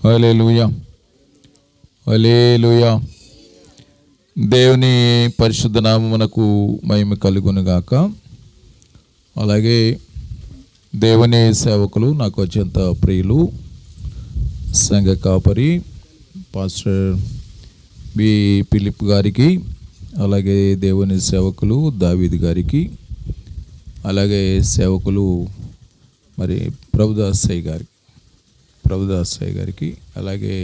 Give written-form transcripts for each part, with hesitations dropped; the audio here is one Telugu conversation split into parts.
హల్లెలూయా, హల్లెలూయా. దేవుని పరిశుద్ధ నామమునకు మహిమ కలుగును గాక. అలాగే దేవుని సేవకులు, నాకు అత్యంత ప్రియులు, సంఘ కాపరి పాస్టర్ బి ఫిలిప్ గారికి, అలాగే దేవుని సేవకులు దావీద్ గారికి, అలాగే సేవకులు మరి ప్రభుదాసయ్య గారికి, అలాగే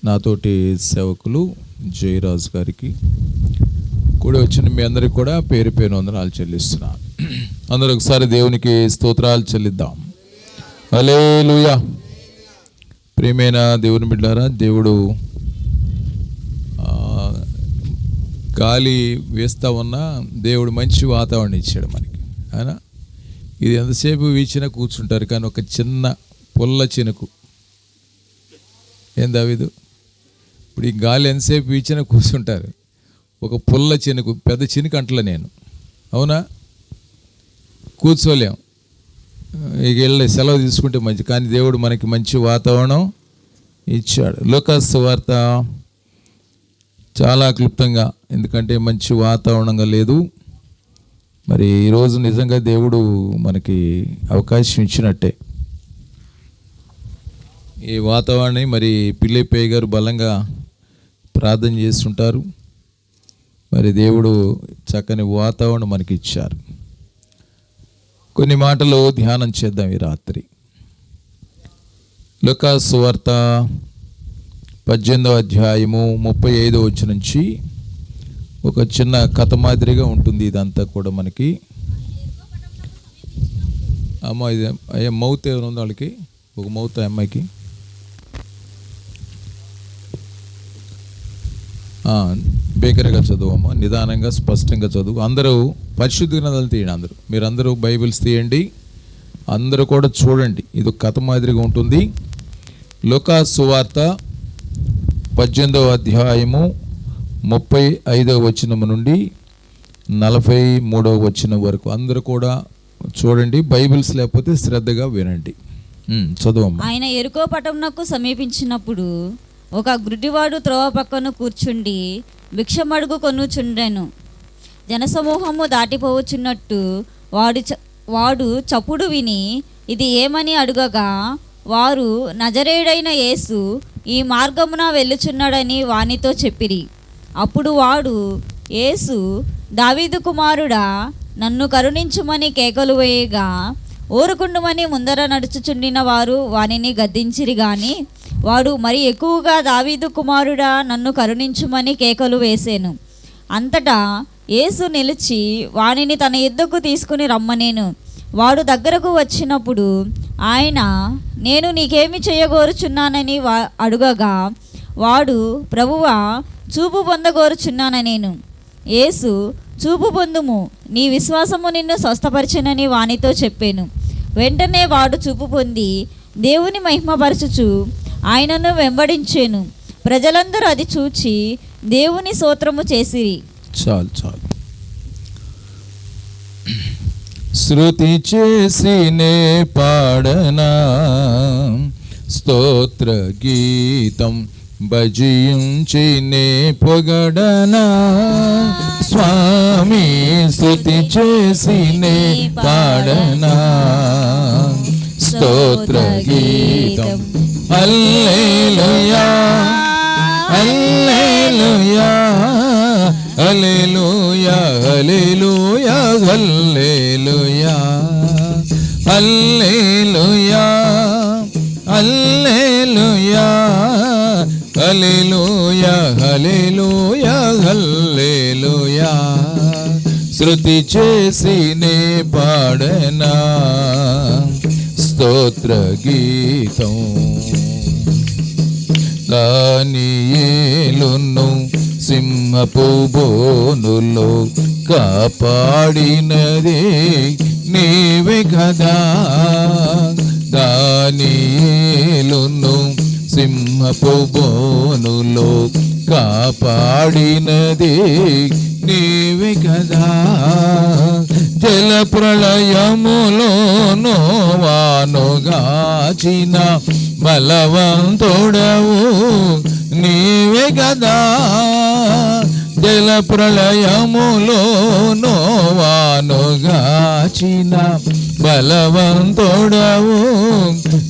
నాతోటి సేవకులు జయరాజ్ గారికి కూడా వచ్చిన మీ అందరికి కూడా పేరు పేరు వందనాలు చెల్లిస్తున్నాను. అందరూ ఒకసారి దేవునికి స్తోత్రాలు చెల్లిద్దాం. హల్లెలూయా. ప్రియమైన దేవుని బిడ్డలారా, దేవుడు గాలి వేస్తూ ఉన్నా దేవుడు మంచి వాతావరణం ఇచ్చాడు మనకి. అయినా ఇది ఎంతసేపు వీచినా కూర్చుంటారు, కానీ ఒక చిన్న పుల్ల చినుకు, ఏం దావీదు, ఇప్పుడు ఈ గాలి ఎంతసేపు వీచినా కూర్చుంటారు, ఒక పుల్ల చినుకు, పెద్ద చినుకు అంటలే నేను, అవునా, కూర్చోలేం, ఇక వెళ్ళి సెలవు తీసుకుంటే మంచి. కానీ దేవుడు మనకి మంచి వాతావరణం ఇచ్చాడు. లూకాసు సువార్త చాలా క్లుప్తంగా, ఎందుకంటే మంచి వాతావరణంగా లేదు. మరి ఈరోజు నిజంగా దేవుడు మనకి అవకాశం ఇచ్చినట్టే. ఈ వాతావరణం మరి పిల్లిపయ్య గారు బలంగా ప్రార్థన చేస్తుంటారు. మరి దేవుడు చక్కని వాతావరణం మనకి ఇచ్చారు. కొన్ని మాటలు ధ్యానం చేద్దాం ఈ రాత్రి. లూకాసు సువార్త 18వ అధ్యాయము 35వ వచనం నుంచి ఒక చిన్న కథ మాదిరిగా ఉంటుంది. ఇదంతా కూడా మనకి అమ్మ ఇది అయ్యా మౌత్ ఏమైనా ఉంది వాళ్ళకి, ఒక మౌత్ అమ్మాయికి బేకరీగా చదువు అమ్మ, నిదానంగా స్పష్టంగా చదువు. అందరూ పరిశుద్ధ గ్రంథాలు తీయండి, మీరందరూ బైబిల్స్ తీయండి, అందరూ కూడా చూడండి. ఇది ఒక కథ మాదిరిగా ఉంటుంది. లూకాసు సువార్త 18వ అధ్యాయము 35వ వచనం నుండి 43వ వచనం వరకు అందరూ కూడా చూడండి. బైబిల్స్ లేకపోతే శ్రద్ధగా వినండి. చదువమ్మా. ఆయన యెరికో పట్టణమునకు సమీపించినప్పుడు ఒక గుడ్డివాడు త్రోవ పక్కన కూర్చుండి భిక్షమడుగు కొనుచుండెను. జనసమూహము దాటిపోవచ్చున్నట్టు వాడు చప్పుడు విని ఇది ఏమని అడుగగా, వారు నజరేయుడైన యేసు ఈ మార్గమున వెళ్ళుచున్నాడని వానితో చెప్పిరి. అప్పుడు వాడు, యేసు, దావీదు కుమారుడా, నన్ను కరుణించుమని కేకలు వేయగా ఊరుకుండుమని ముందర నడుచుచుండిన వారు వానిని గద్దించిరి. గాని వాడు మరి ఎక్కువగా, దావీదు కుమారుడా, నన్ను కరుణించుమని కేకలు వేసెను. అంతటా యేసు నిలిచి వానిని తన యొద్దకు తీసుకుని రమ్మనేను. వాడు దగ్గరకు వచ్చినప్పుడు ఆయన, నేను నీకేమి చేయగోరుచున్నానని అడుగగా, వాడు, ప్రభువా, చూపు పొందగోరుచున్నాననేను. యేసు, చూపు పొందుము, నీ విశ్వాసము నిన్ను స్వస్థపరిచెనని వానితో చెప్పాను. వెంటనే వాడు చూపు పొంది దేవుని మహిమపరచుచు ఆయనను వెంబడించెను. ప్రజలందరూ అది చూచి దేవుని స్తోత్రము చేసిరి. చాలు. శృతి చేసినే పాడనా స్తోత్ర గీతం, భజించినే పొగడనా స్వామి, శృతి చేసినే పాడనా స్తోత్ర గీతం. హల్లెలూయా, హల్లెలూయా, హల్లెలూయా, హల్లెలూయా, హల్లెలూయా, హల్లెలూయా, హల్లెలూయా, హల్లెలూయా, హల్లెలూయా, హల్లెలూయా. శృతి చేసినే పాడనా స్తోత్ర గీతం. దానియేలును సింహపు బోనులో కాపాడినది నీవే కదా. దానియేలును సింహపు బోనులో కాపాడినది నీవే కదా. జల ప్రళయములో నోవాను గాచిన బలవంతుడవు నీవే గదా, జల ప్రళయములో నోవానుగాచిన బలవంతుడవు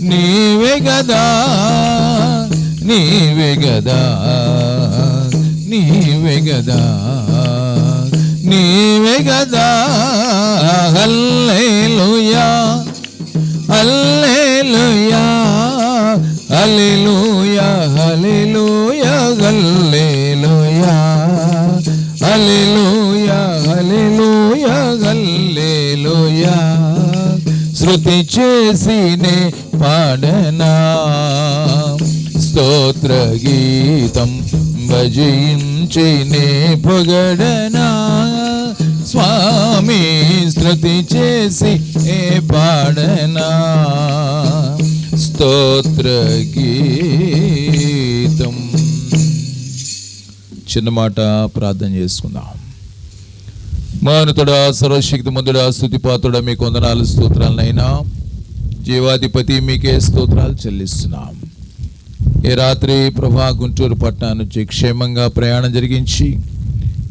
నీవే గదా, నీవే గదా, నీవే గదా, నీవే గదా. హల్లెలూయా హల్లెలూయా హల్లెలూయా హల్లెలూయా హల్లెలూయా హల్లెలూయా హల్లెలూయా హల్లెలూయా. శృతి చేసినే పాడనా స్తోత్ర గీతం, భజించినే పొగడనా స్వామి, శృతి చేసి ఏ పాడనా స్తోత్ర గీతం. చిన్న మాట ప్రార్థన చేసుకుందాం. మహోన్నతుడా, సర్వశక్తిమంతుడా, స్తుతిపాత్రుడా, మీకు వందనాలు స్తోత్రాలనైనా. జీవాధిపతి మీకే స్తోత్రాలు చెల్లిస్తున్నాం. ఈ రాత్రి ప్రభా గుంటూరు పట్టణం నుంచి క్షేమంగా ప్రయాణం జరిగించి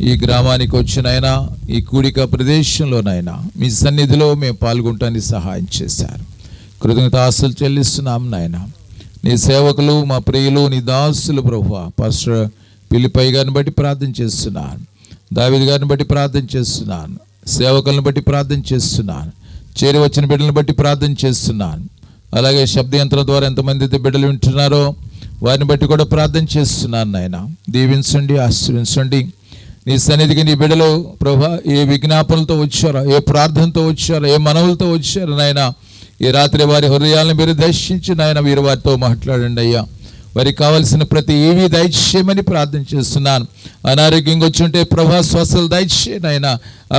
ఈ గ్రామానికి వచ్చినైనా ఈ కూడిక ప్రదేశంలోనైనా మీ సన్నిధిలో మేము పాల్గొనటానికి సహాయం చేశారు. కృతజ్ఞతాస్తులు చెల్లిస్తున్నాం నాయన. నీ సేవకులు మా ప్రియులు నీ దాసులు ప్రభువా పాస్టర్ పిలిపై గారిని బట్టి ప్రార్థన చేస్తున్నాను, దావీదు గారిని బట్టి ప్రార్థన చేస్తున్నాను, సేవకులను బట్టి ప్రార్థన చేస్తున్నాను, చేరి వచ్చిన బిడ్డలను బట్టి ప్రార్థన చేస్తున్నాను. అలాగే శబ్దయంత్రం ద్వారా ఎంతమంది అయితే బిడ్డలు వింటున్నారో వారిని బట్టి కూడా ప్రార్థన చేస్తున్నాను నాయన. దీవించండి, ఆశీర్వించండి. నీ సన్నిధికి నీ బిడ్డలు ప్రభా ఏ విజ్ఞాపనలతో వచ్చారో, ఏ ప్రార్థనతో వచ్చారో, ఏ మనవులతో వచ్చారో నాయన, ఈ రాత్రి వారి హృదయాలను మీరు దర్శించి నాయన మీరు వారితో మాట్లాడండి అయ్యా. వారికి కావాల్సిన ప్రతి ఏవి దయచేయమని ప్రార్థన చేస్తున్నాను. అనారోగ్యంగా వచ్చి ఉంటే ప్రభా స్వస్థలు దయచేయండి ఆయన.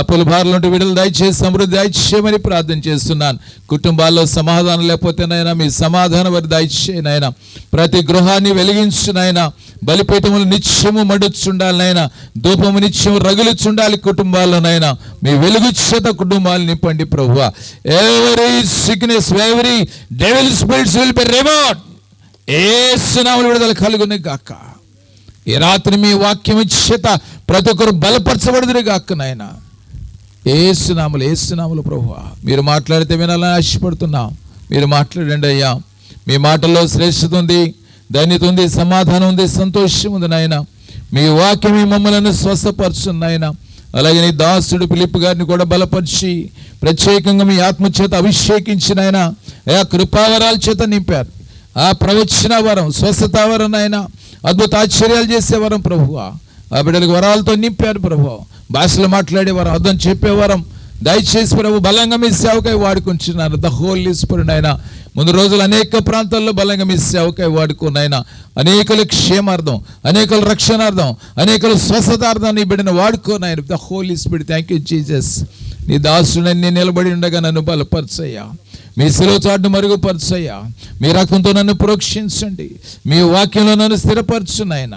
అప్పుల భారాలు ఉంటే విడుదల దయచేసి సమృద్ధి దయచేయమని ప్రార్థన చేస్తున్నాను. కుటుంబాల్లో సమాధానం లేకపోతేనైనా మీ సమాధానం వారి దయచేయండి ఆయన. ప్రతి గృహాన్ని వెలిగించునైనా, బలిపీఠములు నిత్యము మడుచుండాలనైనా, ధూపము నిత్యము రగులుచుండాలి కుటుంబాల్లోనైనా. మీ వెలుగు చేత కుటుంబాలు నింపండి ప్రభువా. Every sickness, every devil spirits will be removed. Yesu నామములో విడుదల కలుగును గాక. ఈ రాత్రి మీ వాక్యం చేత ప్రతి ఒక్కరు బలపరచబడుదురు గాక నాయన. యేసు నామములో ప్రభువా మీరు మాట్లాడితే వినాలని ఆశపడుతున్నాం. మీరు మాట్లాడండి అయ్యా. మీ మాటల్లో శ్రేష్ఠత ఉంది, ధన్యత ఉంది, సమాధానం ఉంది, సంతోషం ఉంది నాయన. మీ వాక్యం మీ మమ్మలను స్వస్థపరచును నాయన. అలాగే నీ దాసుడు ఫిలిప్ గారిని కూడా బలపరిచి ప్రత్యేకంగా మీ ఆత్మచేత అభిషేకించిన ఆయన కృపావరాల చేత నింపారు. ఆ ప్రవచన వరం, స్వస్థత వరం ఆయన, అద్భుత ఆశ్చర్యాలు చేసే వరం ప్రభువా ఆ బిడ్డలకు వరాలతో నింపారు ప్రభు. భాషలు మాట్లాడే వరం, అర్థం చెప్పే వరం దయచేసి ప్రభు బలంగా మీ సేవకై వాడుకుంటున్నారు. ద హోలీ స్పిరిట్ ఆయన ముందు రోజులు అనేక ప్రాంతాల్లో బలంగా మీ సేవకై వాడుకున్నాయన. అనేకల క్షేమార్థం, అనేకల రక్షణార్థం, అనేకల స్వస్థతార్థం నీ బిడ్డను వాడుకోనాయన. The holy spirit. Thank you Jesus. నీ దాసుడని నిలబడి ఉండగా నన్ను బలపరచయ్యా. మీ శిలువ చాటును మరుగుపరచయ్యా. మీ రక్తంతో నన్ను ప్రోక్షించండి. మీ వాక్యంలో నన్ను స్థిరపరచునాయన.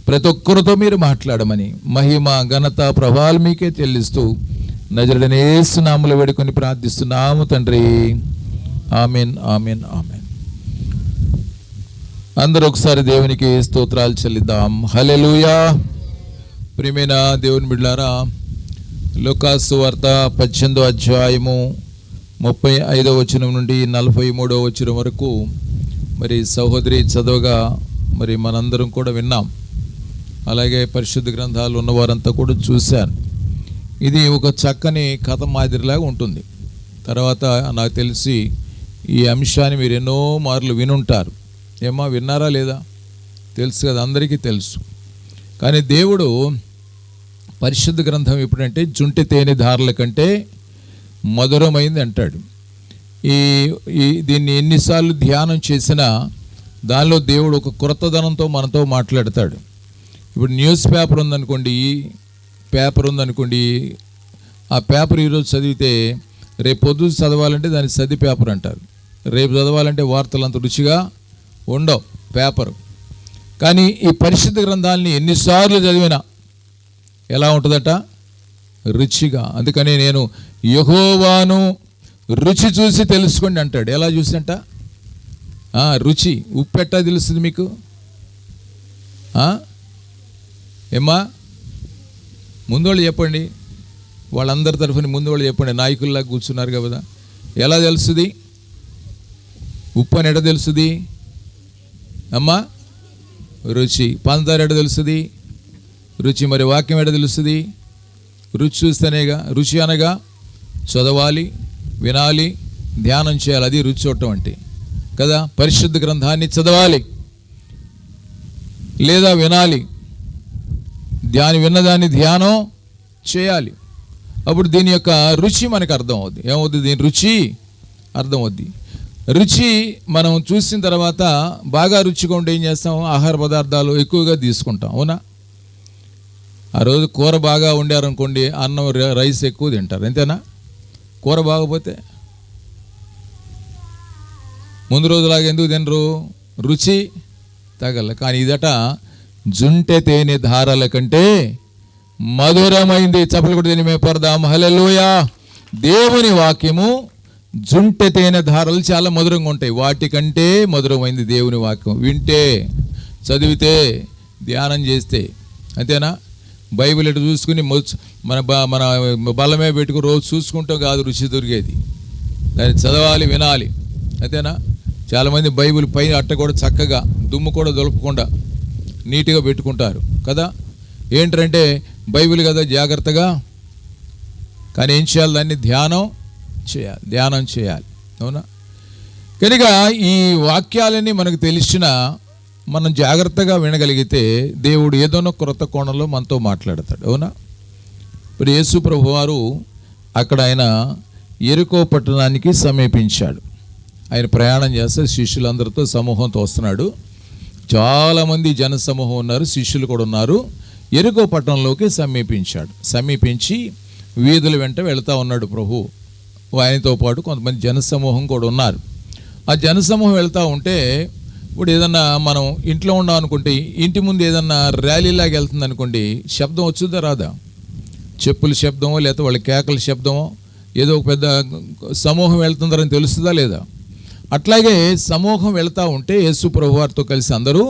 ప్రతి ఒక్కరితో మీరు మాట్లాడమని మహిమ ఘనత ప్రభావాలు మీకే చెల్లిస్తూ నజరుడైన యేసు నామములో వేడుకొని ప్రార్థిస్తున్నాము తండ్రి. Amen, amen, amen. అందరూ ఒకసారి దేవునికి స్తోత్రాలు చెల్లిద్దాం. హల్లెలూయా. ప్రియమైన దేవుని బిడ్డలారా, లూకాసు వార్త 18వ అధ్యాయము 35వ వచనం నుండి 43వ వచనం వరకు మరి సహోదరి చదవగా మరి మనందరం కూడా విన్నాం. అలాగే పరిశుద్ధ గ్రంథాలు ఉన్నవారంతా కూడా చూశాను. ఇది ఒక చక్కని కథ మాదిరిలాగా ఉంటుంది. తర్వాత నాకు తెలిసి ఈ అంశాన్ని మీరు ఎన్నో మార్లు వినుంటారు. ఏమా విన్నారా లేదా తెలుసు కదా, అందరికీ తెలుసు. కానీ దేవుడు పరిశుద్ధ గ్రంథం ఎప్పుడంటే జుంటి తేనె ధారల కంటే మధురమైంది అంటాడు. దీన్ని ఎన్నిసార్లు ధ్యానం చేసినా దానిలో దేవుడు ఒక క్రొత్తదనంతో మనతో మాట్లాడతాడు. ఇప్పుడు న్యూస్ పేపర్ ఉందనుకోండి, పేపర్ ఉందనుకోండి, ఆ పేపర్ ఈరోజు చదివితే రేపు పొద్దున చదవాలంటే దాన్ని సది పేపర్ అంటారు. రేపు చదవాలంటే వార్తలు అంత రుచిగా ఉండవు పేపరు. కానీ ఈ పరిశుద్ధ గ్రంథాలని ఎన్నిసార్లు చదివినా ఎలా ఉంటుందట? రుచిగా. అందుకని నేను యెహోవాను రుచి చూసి తెలుసుకోండి అంటాడు. ఎలా చూసి అంట? రుచి. ఉప్పు ఎట్టా తెలుస్తుంది మీకు? ఏమ్మా, ముందోళ్ళు చెప్పండి, వాళ్ళందరి తరఫున ముందోళ్ళు చెప్పండి. నాయకుల్లా కూర్చున్నారు కదా, ఎలా తెలుస్తుంది ఉప్పు అని? ఎట తెలుస్తుంది అమ్మా? రుచి. పంచదార ఎట తెలుస్తుంది? రుచి. మరి వాక్యం ఎట తెలుస్తుంది? రుచి చూస్తేనేగా. రుచి అనగా చదవాలి, వినాలి, ధ్యానం చేయాలి. అది రుచి చూడటం అంటే కదా. పరిశుద్ధ గ్రంథాన్ని చదవాలి లేదా వినాలి, విన్నదాన్ని ధ్యానం చేయాలి. అప్పుడు దీని యొక్క రుచి మనకు అర్థం అవుద్ది. ఏమవుద్ది? దీని రుచి అర్థం అవుద్ది. రుచి మనం చూసిన తర్వాత బాగా రుచిగా ఉంటే ఏం చేస్తాం? ఆహార పదార్థాలు ఎక్కువగా తీసుకుంటాం, అవునా? ఆ రోజు కూర బాగా వండారనుకోండి, అన్నం రైస్ ఎక్కువ తింటారు, అంతేనా? కూర బాగపోతే ముందు రోజులాగా ఎందుకు తినరు? రుచి తగల. కానీ ఇదట జుంటె తేనె ధారల కంటే మధురమైంది. చప్పలు కూడా దీన్ని మేము పడదాం. హల్లెలూయా. దేవుని వాక్యము జుంటె తేనె ధారలు చాలా మధురంగా ఉంటాయి. వాటికంటే మధురమైంది దేవుని వాక్యం. వింటే, చదివితే, ధ్యానం చేస్తే, అంతేనా? బైబిల్ ఇటు చూసుకుని మన బలమే పెట్టుకుని రోజు చూసుకుంటాం కాదు రుచి దొరికేది. దాన్ని చదవాలి, వినాలి, అంతేనా? చాలామంది బైబిల్ పైన అట్ట కూడా చక్కగా దుమ్ము కూడా దొలపకుండా నీట్గా పెట్టుకుంటారు కదా. ఏంటంటే బైబిల్ కదా, జాగ్రత్తగా. కానీ ఏం చేయాలి? దాన్ని ధ్యానం చేయాలి, అవునా? కనుక ఈ వాక్యాలన్నీ మనకు తెలిసిన మనం జాగ్రత్తగా వినగలిగితే దేవుడు ఏదోనో క్రొత్త కోణంలో మనతో మాట్లాడతాడు, అవునా? ఇప్పుడు యేసు ప్రభు వారు అక్కడ ఆయన యెరికో పట్టణానికి సమీపించాడు. ఆయన ప్రయాణం చేస్తే శిష్యులందరితో సమూహంతో వస్తున్నాడు. చాలామంది జన సమూహం ఉన్నారు, శిష్యులు కూడా ఉన్నారు. యెరికో పట్టణంలోకి సమీపించి వీధుల వెంట వెళుతూ ఉన్నాడు ప్రభు. ఆయనతో పాటు కొంతమంది జనసమూహం కూడా ఉన్నారు. ఆ జనసమూహం వెళ్తూ ఉంటే, ఇప్పుడు ఏదన్నా మనం ఇంట్లో ఉన్నాం అనుకుంటే, ఇంటి ముందు ఏదన్నా ర్యాలీలాగా వెళ్తుంది అనుకోండి, శబ్దం వచ్చుద్దా రాదా? చెప్పుల శబ్దమో లేకపోతే వాళ్ళ కేకల శబ్దమో, ఏదో ఒక పెద్ద సమూహం వెళ్తుందని తెలుస్తుందా లేదా? అట్లాగే సమూహం వెళ్తూ ఉంటే యేసు ప్రభు వారితో కలిసి అందరూ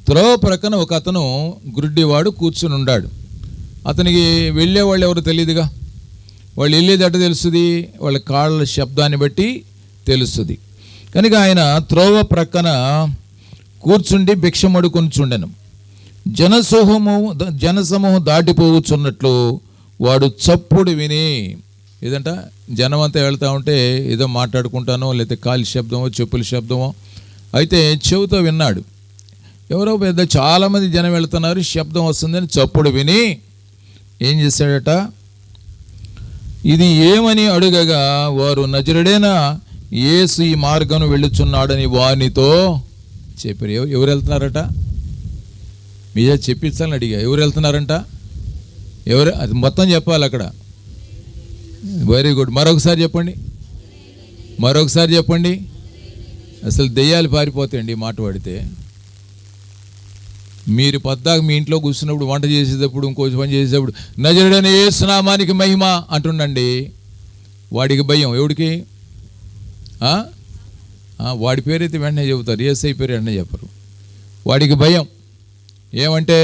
త్రోవ ప్రక్కన ఒక అతను గుడ్డివాడు కూర్చుని ఉన్నాడు. అతనికి వెళ్ళేవాళ్ళు ఎవరు తెలియదుగా. వాళ్ళు వెళ్ళేది అట తెలుస్తుంది, వాళ్ళ కాళ్ళ శబ్దాన్ని బట్టి తెలుస్తుంది. కనుక ఆయన త్రోవ ప్రక్కన కూర్చుండి భిక్షమడుకొనుచుండెను. జనసమూహం దాటిపోవచ్చున్నట్లు వాడు చప్పుడు విని, ఏదంట జనమంతా వెళ్తూ ఉంటే ఏదో మాట్లాడుకుంటానో లేకపోతే కాలి శబ్దమో చెప్పుల శబ్దమో అయితే చెవితో విన్నాడు. ఎవరో పెద్ద చాలామంది జనం వెళ్తున్నారు, శబ్దం వస్తుందని చప్పుడు విని ఏం చేశాడట? ఇది ఏమని అడుగగా వారు నజరుడైన యేసు ఈ మార్గం వెళ్ళుచున్నాడని వానితో చెప్పారు. ఎవరు వెళ్తున్నారట? మీరే చెప్పించాలని అడిగా. ఎవరు వెళ్తున్నారంట? అది మొత్తం చెప్పాలి అక్కడ. Very good. మరొకసారి చెప్పండి. అసలు దెయ్యాలు పారిపోతాయండి ఈ మాట వాడితే. మీరు పద్దాక మీ ఇంట్లో కూర్చున్నప్పుడు, వంట చేసేటప్పుడు, ఇంకో పని చేసేటప్పుడు నజరుడైన యేసు నామానికి మహిమ అంటుండండి. వాడికి భయం. ఎవడికి? వాడి పేరైతే వెంటనే చెబుతారు, యేసై పేరు వెంటనే చెప్పరు. వాడికి భయం. ఏమంటే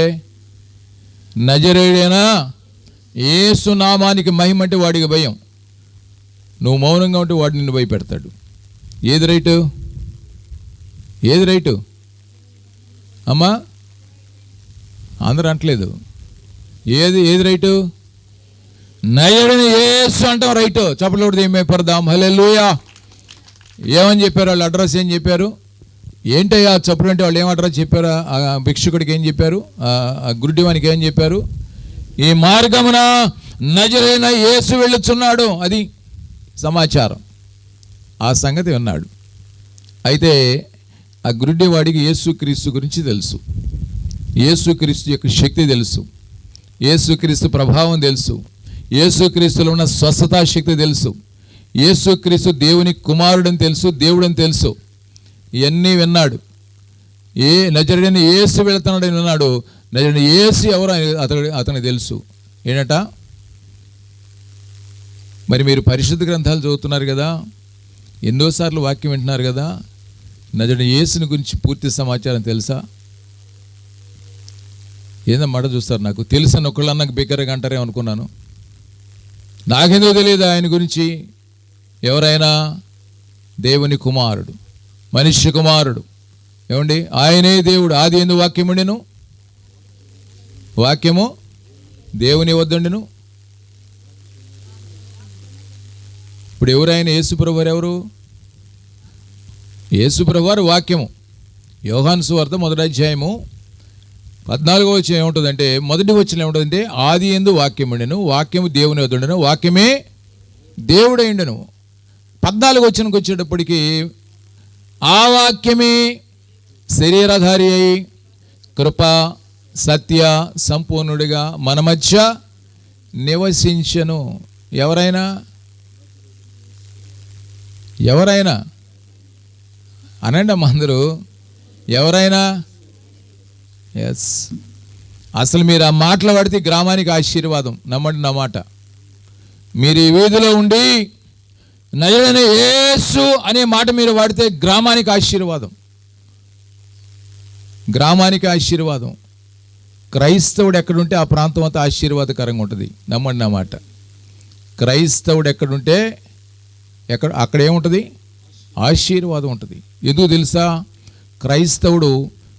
నజరుడైన యేసు నామానికి మహిమ అంటే వాడికి భయం. నువ్వు మౌనంగా ఉంటే వాడు నిన్ను భయపెడతాడు. ఏది రైటు అమ్మా? అందరూ అంటలేదు. ఏది రైటు? నజరుడైన యేసు అంటాం రైటు. చప్పట్లు కొడితే ఏమే పడదాం. హల్లెలూయా. ఏమని చెప్పారు వాళ్ళు? అడ్రస్ ఏం చెప్పారు? ఏంటయ్యా చప్పుడు అంటే వాళ్ళు ఏం అడ్రస్ చెప్పారు? ఆ భిక్షుకుడికి ఏం చెప్పారు? ఆ గుడ్డివానికి ఏం చెప్పారు? ఈ మార్గమున నజరైన యేసు వెళ్ళుచున్నాడు. అది సమాచారం. ఆ సంగతి విన్నాడు. అయితే ఆ గుడ్డివాడికి యేసుక్రీస్తు గురించి తెలుసు, యేసుక్రీస్తు యొక్క శక్తి తెలుసు, యేసుక్రీస్తు ప్రభావం తెలుసు, యేసుక్రీస్తులో ఉన్న స్వస్థతా శక్తి తెలుసు, యేసుక్రీస్తు దేవుని కుమారుడని తెలుసు, దేవుడని తెలుసు. ఇవన్నీ విన్నాడు. నజరుడైన యేసు వెళుతున్నాడని విన్నాడు. నజరుడైన యేసు ఎవరు అతనికి తెలుసు. ఏంటట? మరి మీరు పరిశుద్ధ గ్రంథాలు చదువుతున్నారు కదా, ఎన్నోసార్లు వాక్యం వింటున్నారు కదా, నజరుడైన యేసుని గురించి పూర్తి సమాచారం తెలుసా? ఏందన్నమాట చూస్తారు. నాకు తెలుసని ఒకళ్ళు నాకు బిగ్గరగా అంటారేమో అనుకున్నాను. నాకెందుకు తెలియదు ఆయన గురించి. ఎవరైనా దేవుని కుమారుడు, మనిషి కుమారుడు. ఏమండి, ఆయనే దేవుడు. ఆది ఎందు వాక్యముండెను, వాక్యము దేవుని వద్దండెను. ఇప్పుడు ఎవరైనా యేసుప్రభువారు ఎవరు? యేసుప్రభువారు వాక్యము. యోహాను సువార్త 1వ అధ్యాయము 14వ వచనం ఏముంటుందంటే, మొదటి వచనం ఏముంటుందంటే, ఆది యందు వాక్యముండెను, వాక్యము దేవుని వద్దండెను, వాక్యమే దేవుడైండెను. 14వ వచనంకి వచ్చేటప్పటికి, ఆ వాక్యమే శరీరధారి అయి కృప సత్య సంపూర్ణుడిగా మన మధ్య నివసించెను. ఎవరైనా అనండి అమ్మ అందరూ, ఎవరైనా. ఎస్, అసలు మీరు ఆ మాటలు పడితే గ్రామానికి ఆశీర్వాదం. నమ్మండి నా మాట. మీరు ఈ వీధిలో ఉండి నజరుడైన యేసు అనే మాట మీరు వాడితే గ్రామానికి ఆశీర్వాదం, గ్రామానికి ఆశీర్వాదం. క్రైస్తవుడు ఎక్కడుంటే ఆ ప్రాంతం అంతా ఆశీర్వాదకరంగా ఉంటుంది. నమ్మండి నా మాట. క్రైస్తవుడు ఎక్కడుంటే అక్కడ ఏముంటుంది? ఆశీర్వాదం ఉంటుంది. ఎందుకు తెలుసా? క్రైస్తవుడు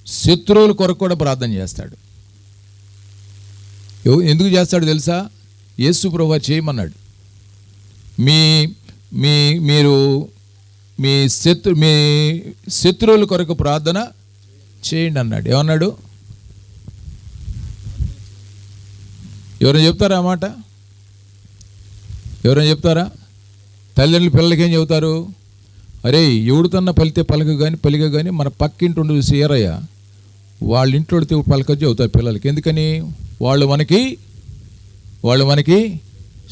శత్రువుల కొరకు కూడా ప్రార్థన చేస్తాడు. ఎందుకు చేస్తాడు తెలుసా? యేసు ప్రభువు చేయమన్నాడు. మీరు మీ శత్రువుల కొరకు ప్రార్థన చేయండి అన్నాడు. ఏమన్నాడు? ఎవరైనా చెప్తారా ఆ మాట? ఎవరైనా చెప్తారా? తల్లిదండ్రులు పిల్లలకి ఏం చెబుతారు? అరే, ఎవడుతన్న పలిక కానీ మన పక్కింటి ఉండి చూసి ఏరయ్యా వాళ్ళ ఇంట్లో పలక చెబుతారు పిల్లలకి. ఎందుకని? వాళ్ళు మనకి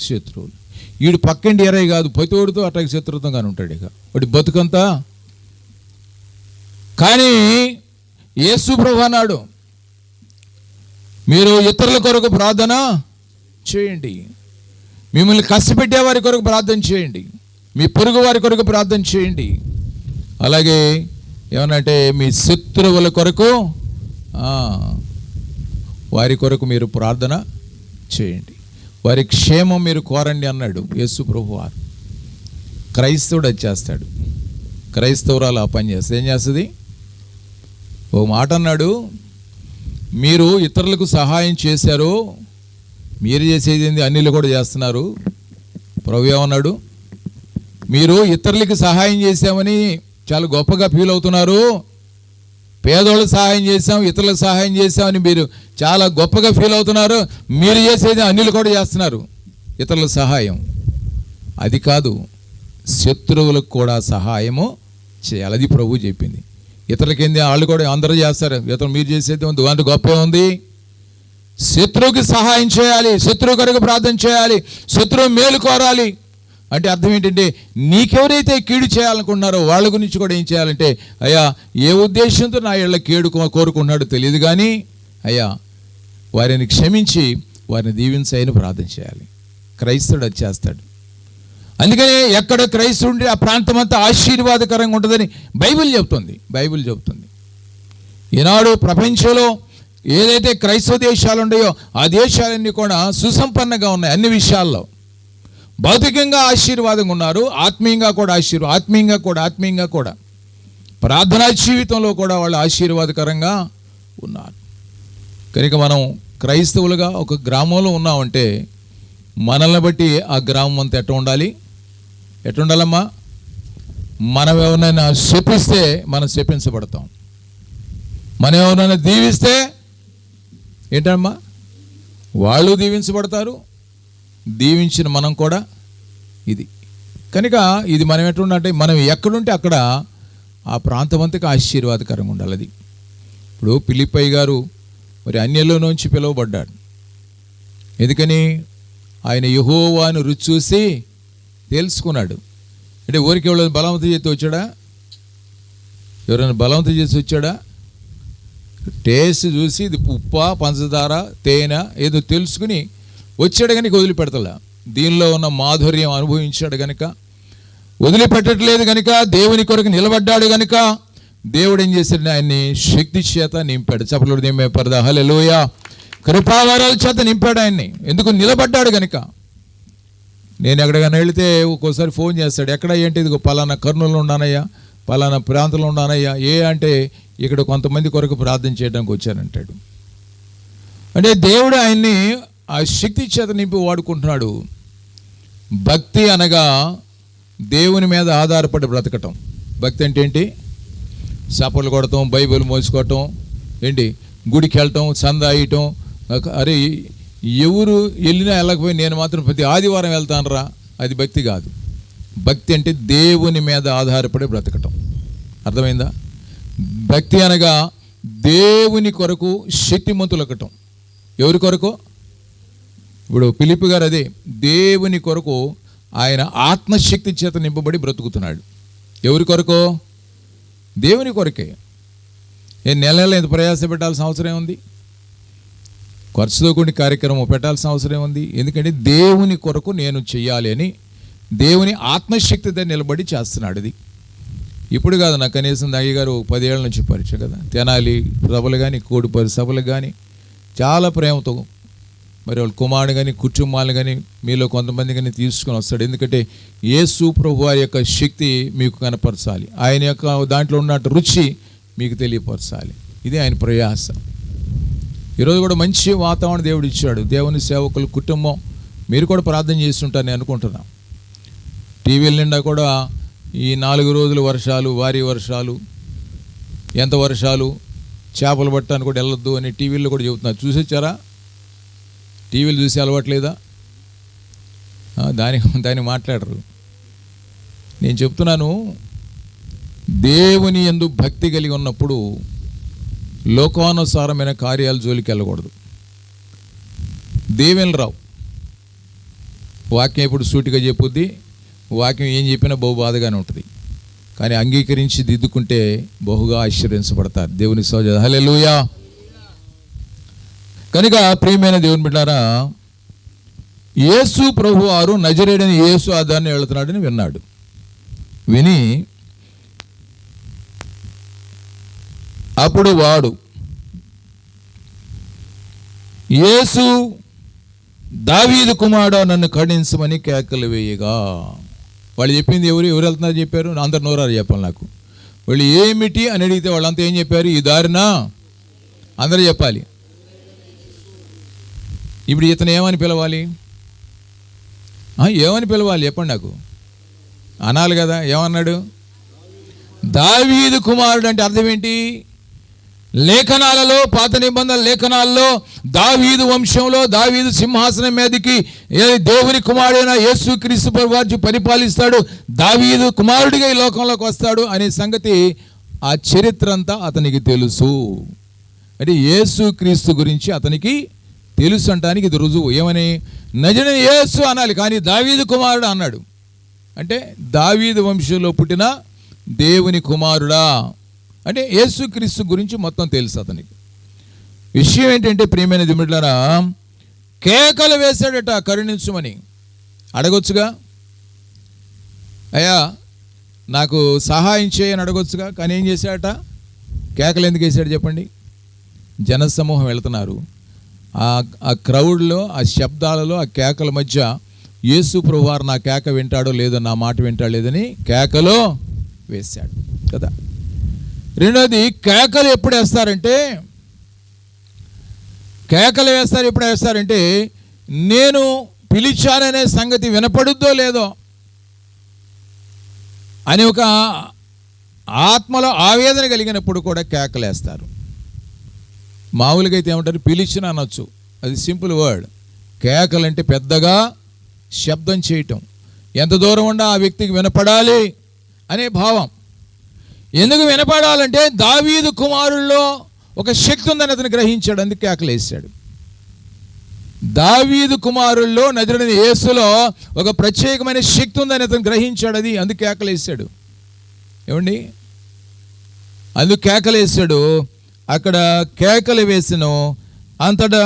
శత్రువులు. వీడు పక్కింటి ఏరయ్య కాదు, ప్రతివాడితో అట్లా శత్రుత్వంగానే ఉంటాడు. ఇక వాడి బతుకంతా. కానీ యేసు ప్రభువు అన్నాడు, మీరు ఇతరుల కొరకు ప్రార్థన చేయండి, మిమ్మల్ని కష్టపెట్టే వారి కొరకు ప్రార్థన చేయండి, మీ పొరుగు వారి కొరకు ప్రార్థన చేయండి. అలాగే ఏమనంటే మీ శత్రువుల కొరకు వారి కొరకు మీరు ప్రార్థన చేయండి, వారి క్షేమం మీరు కోరండి అన్నాడు యేసు ప్రభువారు. క్రైస్తవుడు అది చేస్తాడు, క్రైస్తవురాలు ఆ పని చేస్తుంది. ఏం చేస్తుంది? ఓ మాట అన్నాడు, మీరు ఇతరులకు సహాయం చేశారు, మీరు చేసేది ఏంది అన్నిలు కూడా చేస్తున్నారు. ప్రభు ఏమన్నాడు? మీరు ఇతరులకి సహాయం చేశామని చాలా గొప్పగా ఫీల్ అవుతున్నారు, పేదోళ్ళకి సహాయం చేశాం, ఇతరులకు సహాయం చేశామని మీరు చాలా గొప్పగా ఫీల్ అవుతున్నారు. మీరు చేసేది అన్నిలు కూడా చేస్తున్నారు, ఇతరులకు సహాయం. అది కాదు, శత్రువులకు కూడా సహాయము చేయాలి. అది ప్రభు చెప్పింది. ఇతరులకి ఏంది? వాళ్ళు కూడా అందరూ చేస్తారు, ఇతరులు మీరు చేసేది ఉంది అంటే గొప్ప ఉంది. శత్రువుకి సహాయం చేయాలి, శత్రువు కొరకు ప్రార్థన చేయాలి, శత్రువు మేలు కోరాలి. అంటే అర్థం ఏంటంటే, నీకెవరైతే కీడు చేయాలనుకుంటున్నారో వాళ్ళ గురించి కూడా ఏం చేయాలంటే, అయ్యా ఏ ఉద్దేశంతో నా ఇళ్ళ కీడు కోరుకుంటున్నాడో తెలియదు కానీ అయ్యా వారిని క్షమించి వారిని దీవించని ప్రార్థన చేయాలి. క్రైస్తవుడు అది చేస్తాడు. అందుకనే ఎక్కడ క్రైస్తవుడు ఉంటే ఆ ప్రాంతం అంతా ఆశీర్వాదకరంగా ఉంటుందని బైబిల్ చెబుతుంది. ఈనాడు ప్రపంచంలో ఏదైతే క్రైస్తవ దేశాలు ఉన్నాయో ఆ దేశాలన్నీ కూడా సుసంపన్నంగా ఉన్నాయి. అన్ని విషయాల్లో భౌతికంగా ఆశీర్వాదంగా ఉన్నారు, ఆత్మీయంగా కూడా ప్రార్థనా జీవితంలో కూడా వాళ్ళు ఆశీర్వాదకరంగా ఉన్నారు. కనుక మనం క్రైస్తవులుగా ఒక గ్రామంలో ఉన్నామంటే మనల్ని బట్టి ఆ గ్రామం అంతా ఎట్లా ఉండాలమ్మా? మనం ఎవరినైనా శపిస్తే మనం శపించబడతాం, మనం ఎవరినైనా దీవిస్తే ఏంటమ్మా వాళ్ళు దీవించబడతారు, దీవించిన మనం కూడా. ఇది కనుక ఇది మనం ఎట్లుంటే మనం ఎక్కడుంటే అక్కడ ఆ ప్రాంతం అంతకు ఆశీర్వాదకరంగా ఉండాలి. అది ఇప్పుడు ఫిలిప్పై గారు మరి అన్యుల్లోంచి పిలువబడ్డాడు. ఎందుకని? ఆయన యెహోవాను రుచి చూసి తెలుసుకున్నాడు. అంటే ఊరికి ఎవరైనా బలవంతం చేసి వచ్చాడా? ఎవరైనా బలవంతం చేసి వచ్చాడా? టేస్ట్ చూసి ఇది ఉప్ప పంచదార తేనె ఏదో తెలుసుకుని వచ్చాడు కనుక వదిలిపెడతలా. దీనిలో ఉన్న మాధుర్యం అనుభవించాడు కనుక వదిలిపెట్టట్లేదు కనుక, దేవుని కొరకు నిలబడ్డాడు కనుక, దేవుడు ఏం చేశాడు? ఆయన్ని శక్తి చేత నింపాడు. చెప్పలేడు నింపే పరదా హల్లెలూయా. కృపావరాల చేత నింపాడు ఆయన్ని. ఎందుకు? నిలబడ్డాడు కనుక. నేను ఎక్కడికైనా వెళితే ఒక్కోసారి ఫోన్ చేస్తాడు, ఎక్కడ ఏంటి? ఇదిగో పలానా కర్నూలులో ఉన్నానయ్యా, పలానా ప్రాంతంలో ఉన్నానయ్యా. అంటే ఇక్కడ కొంతమంది కొరకు ప్రార్థన చేయడానికి వచ్చానంటాడు. అంటే దేవుడు ఆయన్ని ఆ శక్తి చేత నింపి వాడుకుంటున్నాడు. భక్తి అనగా దేవుని మీద ఆధారపడి బ్రతకటం. భక్తి అంటే ఏంటి? చప్పట్లు కొడటం, బైబిల్ మోసుకోవటం, ఏంటి, గుడికి వెళ్ళటం, చందా వేయటం. అరే ఎవరు వెళ్ళినా వెళ్ళకపోయి నేను మాత్రం ప్రతి ఆదివారం వెళ్తానరా, అది భక్తి కాదు. భక్తి అంటే దేవుని మీద ఆధారపడి బ్రతకటం. అర్థమైందా? భక్తి అనగా దేవుని కొరకు శక్తిమంతులకటం. ఎవరి కొరకు? ఇప్పుడు ఫిలిప్ గారు అదే, దేవుని కొరకు ఆయన ఆత్మశక్తి చేత నింపబడి బ్రతుకుతున్నాడు. ఎవరి కొరకు? దేవుని కొరకే. నెల నెల ఎంత ప్రయాస పెట్టాల్సిన అవసరం ఉంది? ఖర్చుతో కూడిన కార్యక్రమం పెట్టాల్సిన అవసరం ఉంది. ఎందుకంటే దేవుని కొరకు నేను చెయ్యాలి అని దేవుని ఆత్మశక్తితో నిలబడి చేస్తున్నాడు. ఇది ఇప్పుడు కాదు, నాకు కనీసం అయ్యగారు 10 ఏళ్ళ నుంచి పరిచయం కదా. తెనాలి సభలు కానీ, కోడిపరి సభలు కానీ చాలా ప్రేమతో మరి వాళ్ళ కుమారుడు కానీ, కుటుంబాలు కానీ, మీలో కొంతమంది కానీ తీసుకొని వస్తాడు. ఎందుకంటే యేసు ప్రభు వారి యొక్క శక్తి మీకు కనపరచాలి, ఆయన యొక్క దాంట్లో ఉన్నట్టు రుచి మీకు తెలియపరచాలి. ఇది ఆయన ప్రయాస. ఈరోజు కూడా మంచి వాతావరణం దేవుడు ఇచ్చాడు. దేవుని సేవకులు కుటుంబం మీరు కూడా ప్రార్థన చేస్తుంటారు నేను అనుకుంటున్నాను. టీవీల నిండా కూడా ఈ 4 రోజులు వర్షాలు, భారీ వర్షాలు, ఎంత వర్షాలు, చేపలు పట్టడానికి కూడా వెళ్ళొద్దు అని టీవీల్లో కూడా చెబుతున్నారు. చూసొచ్చారా? టీవీలు చూసి అలవాట్లేదా? దాన్ని మాట్లాడరు. నేను చెప్తున్నాను, దేవుని యందు భక్తి కలిగి ఉన్నప్పుడు లోకానుసారమైన కార్యాల జోలికి వెళ్ళకూడదు. దేవుని రావు. వాక్యం ఎప్పుడు సూటిగా చెప్పుద్ది, వాక్యం ఏం చెప్పినా బహు బాధగానే ఉంటుంది. కానీ అంగీకరించి దిద్దుకుంటే బహుగా ఆశ్చర్యించబడతారు. దేవుని సోదర హల్లెలూయా. కనుక ప్రియమైన దేవుని బిడ్డారా, యేసు ప్రభు వారు నజరేయుడైన యేసు ఆదాన్ని వెళుతున్నాడని విన్నాడు. విని అప్పుడు వాడు యేసు దావీదు కుమారుడా నన్ను కరుణించమని కేకలు వేయగా, వాళ్ళు చెప్పింది ఎవరు వెళ్తున్నారు చెప్పారు? అందరు నోరారు చెప్పాలి నాకు. వాళ్ళు ఏమిటి అని అడిగితే వాళ్ళంతా ఏం చెప్పారు? ఈ దారినా అందరూ చెప్పాలి. ఇప్పుడు ఇతను ఏమని పిలవాలి? ఏమని పిలవాలి చెప్పండి నాకు. అనాలి కదా. ఏమన్నాడు? దావీదు కుమారుడు అంటే అర్థం ఏంటి? లేఖనాలలో, పాత నిబంధన లేఖనాల్లో దావీదు వంశంలో, దావీదు సింహాసనం మీదకి దేవుని కుమారుడైన యేసుక్రీస్తు ప్రభువు పరిపాలిస్తాడు, దావీదు కుమారుడిగా ఈ లోకంలోకి వస్తాడు అనే సంగతి, ఆ చరిత్ర అంతా అతనికి తెలుసు. అంటే యేసుక్రీస్తు గురించి అతనికి తెలుసు అంటానికి ఇది రుజువు. ఏమని? నజరేయుడైన యేసు అనాలి, కానీ దావీదు కుమారుడు అన్నాడు. అంటే దావీదు వంశంలో పుట్టిన దేవుని కుమారుడా అంటే యేసుక్రీస్తు గురించి మొత్తం తెలుసు అతనికి. విషయం ఏంటంటే ప్రియమైన దేవులారా, కేకలు వేశాడట కరుణించుమని. అడగొచ్చుగా, అయ్యా నాకు సహాయం చేయని అడగొచ్చుగా. కానీ ఏం చేశాడట? కేకలు ఎందుకు వేశాడు చెప్పండి? జనసమూహం వెళుతున్నారు. ఆ క్రౌడ్లో, ఆ శబ్దాలలో, ఆ కేకల మధ్య యేసు ప్రభువారు నా కేక వింటాడో లేదో, నా మాట వింటాడో లేదని కేకలో వేశాడు కదా. రెండోది, కేకలు ఎప్పుడు వేస్తారంటే, ఎప్పుడు వేస్తారంటే నేను పిలిచాననే సంగతి వినపడుద్దో లేదో అని ఒక ఆత్మలో ఆవేదన కలిగినప్పుడు కూడా కేకలు వేస్తారు. మామూలుగా అయితే ఏమంటారు? పిలిచిన అనొచ్చు, అది సింపుల్ వర్డ్. కేకలంటే పెద్దగా శబ్దం చేయటం, ఎంత దూరం ఉండా ఆ వ్యక్తికి వినపడాలి అనే భావం. ఎందుకు వినపడాలంటే దావీదు కుమారుల్లో ఒక శక్తి ఉందని అతను గ్రహించాడు, అందుకు కేకలు వేసాడు. దావీదు కుమారుల్లో నజరేయుడైన యేసులో ఒక ప్రత్యేకమైన శక్తి ఉందని అతను గ్రహించాడు, అది అందుకు కేకలు వేసాడు. ఏమండి? అందుకు కేకలు వేసాడు. అక్కడ కేకలు వేసినో అంతటా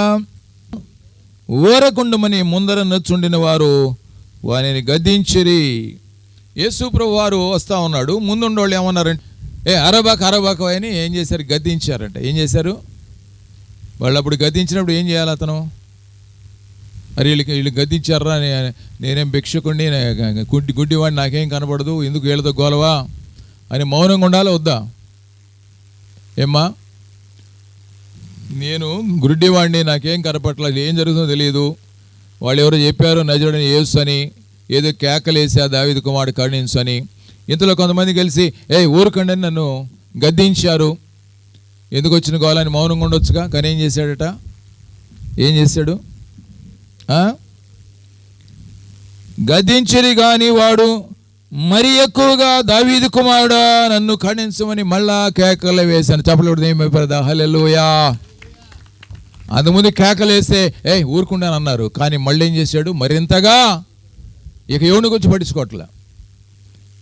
ఊరకుండమని ముందర నచ్చుండిన వారు వారిని గద్దించిరి. యేసు ప్రభు వారు వస్తూ ఉన్నాడు. ముందుండోళ్ళు ఏమన్నారంటే, అరబాకు అని ఏం చేశారు? గద్దించారంట. ఏం చేశారు వాళ్ళు? అప్పుడు గద్దించినప్పుడు ఏం చేయాలి అతను? మరి వీళ్ళు గద్దించారా, నేనేం భిక్షకుడిని, గుడ్డివాడిని, నాకేం కనపడదు, ఎందుకు వీళ్ళతో గోలవా అని మౌనంగా ఉండాలా వద్దా? ఏమ్మా, నేను గుడ్డివాడిని, నాకేం కనపడలేదు, ఏం జరుగుతుందో తెలియదు, వాళ్ళు ఎవరో చెప్పారు నజరుడైన యేసు అని, ఏదో కేకలేసా దావీదు కుమారుడు కరుణించు అని. ఇంతలో కొంతమంది కలిసి ఊరుకండి అని నన్ను గద్దించారు, ఎందుకు వచ్చిన గోలని మౌనంగా ఉండొచ్చుగా. కానీ ఏం చేశాడట? ఏం చేశాడు? గద్దించిరి కానీ వాడు మరి ఎక్కువగా దావీదు కుమారుడా నన్ను ఖండించమని మళ్ళా కేకలు వేశాను. చెప్పలేదు ఏమైపోయిందా? హల్లెలూయా. అంతకుముందు కేకలేస్తే ఊరుకుండాను అన్నారు, కానీ మళ్ళీ ఏం చేశాడు? మరింతగా ఇక ఎవరిని గురించి పట్టించుకోవట్లే.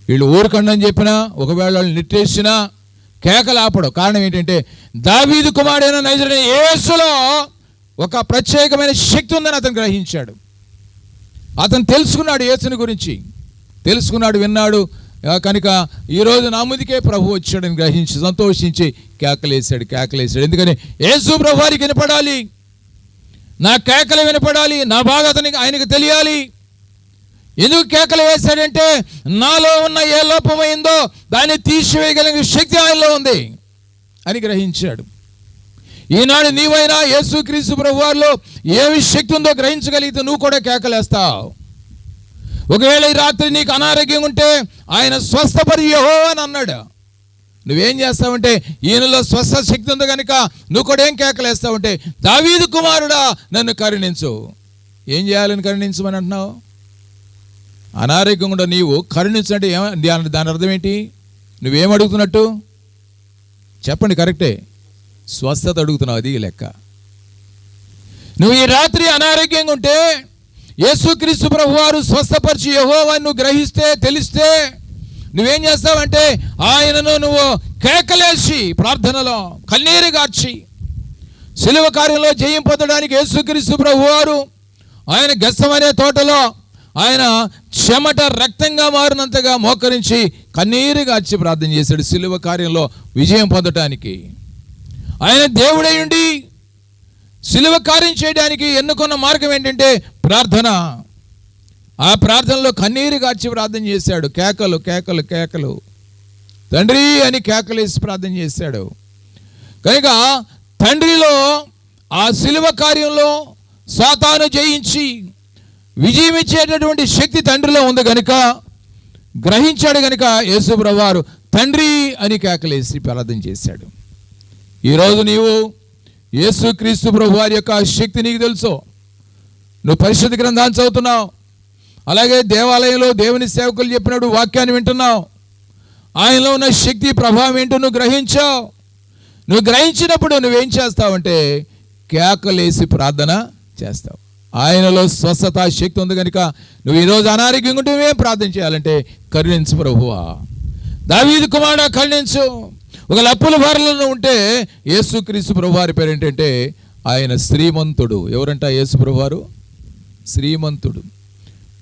వీళ్ళు ఊరుకండి అని చెప్పినా, ఒకవేళ వాళ్ళు నెట్టేసినా కేకలు ఆపడం. కారణం ఏంటంటే దావీదు కుమారుడైన నజరుడైన యేసులో ఒక ప్రత్యేకమైన శక్తి ఉందని అతను గ్రహించాడు. అతను తెలుసుకున్నాడు, యేసుని గురించి తెలుసుకున్నాడు, విన్నాడు. కనుక ఈరోజు నా ముందుకే ప్రభు వచ్చాడని గ్రహించి సంతోషించి కేకలేశాడు. ఎందుకని? యేసు ప్రభు వారికి వినపడాలి, నా కేకలు వినపడాలి, నా బాధ ఆయనకు తెలియాలి. ఎందుకు కేకలు వేశాడంటే నాలో ఉన్న ఏ లోపమైందో దాన్ని తీసివేయగలిగిన శక్తి ఆయనలో ఉంది అని గ్రహించాడు. ఈనాడు నీవైనా యేసుక్రీస్తు ప్రభువారిలో ఏమి శక్తి ఉందో గ్రహించగలిగితే నువ్వు కూడా కేకలేస్తావు. ఒకవేళ ఈ రాత్రి నీకు అనారోగ్యం ఉంటే ఆయన స్వస్థపరి యెహోవా అని అన్నాడు. నువ్వేం చేస్తావంటే ఈయనలో స్వస్థ శక్తి ఉంది కనుక నువ్వు కూడా ఏం కేకలేస్తావంటే దావీదు కుమారుడా నన్ను కరుణించు. ఏం చేయాలని కరుణించమని అంటున్నావు? అనారోగ్యం కూడా నీవు కరుణించంటే దాని అర్థం ఏంటి? నువ్వేం అడుగుతున్నట్టు చెప్పండి? కరెక్టే, స్వస్థత అడుగుతున్నావు. అది లెక్క. నువ్వు ఈ రాత్రి అనారోగ్యంగా ఉంటే యేసుక్రీస్తు ప్రభువారు స్వస్థపరిచి యెహోవా నువ్వు గ్రహిస్తే తెలిస్తే నువ్వేం చేస్తావంటే ఆయనను నువ్వు కేకలేసి ప్రార్థనలో కన్నీరు గార్చి సిలువ కార్యంలో జయం పొందడానికి యేసుక్రీస్తు ప్రభువారు ఆయన గెత్సెమనే తోటలో ఆయన చెమట రక్తంగా మారినంతగా మోకరించి కన్నీరు గార్చి ప్రార్థన చేశాడు సిలువ కార్యంలో విజయం పొందటానికి. ఆయన దేవుడై ఉండి సిలువ కార్యం చేయడానికి ఎన్నుకున్న మార్గం ఏంటంటే ప్రార్థన. ఆ ప్రార్థనలో కన్నీరు గార్చి ప్రార్థన చేశాడు. కేకలు తండ్రి అని కేకలేసి ప్రార్థన చేశాడు. కనుక తండ్రిలో ఆ సిలువ కార్యంలో సాతాను జయించి విజయం ఇచ్చేటటువంటి శక్తి తండ్రిలో ఉంది కనుక గ్రహించాడు. కనుక యేసు ప్రభువారు తండ్రి అని కేకలేసి ప్రార్థన చేశాడు. ఈరోజు నీవు యేసుక్రీస్తు ప్రభువారి యొక్క శక్తి నీకు తెలుసు. నువ్వు పరిశుద్ధ గ్రంథాన్ని చదువుతున్నావు, అలాగే దేవాలయంలో దేవుని సేవకులు చెప్పినప్పుడు వాక్యాన్ని వింటున్నావు. ఆయనలో ఉన్న శక్తి ప్రభావం ఏంటో నువ్వు గ్రహించావు. నువ్వు గ్రహించినప్పుడు నువ్వేం చేస్తావంటే కేకలేసి ప్రార్థన చేస్తావు. ఆయనలో స్వస్థత శక్తి ఉంది కనుక నువ్వు ఈరోజు అనారోగ్యంగా ఉంటే నువ్వేం ప్రార్థన చేయాలంటే కరుణించు ప్రభువా, దావీదు కుమారుడా కరుణించు. ఒక అప్పుల భారంలో ఉంటే యేసుక్రీస్తు ప్రభువారి పేరు ఏంటంటే ఆయన శ్రీమంతుడు. ఎవరంట? యేసు ప్రభువారు శ్రీమంతుడు.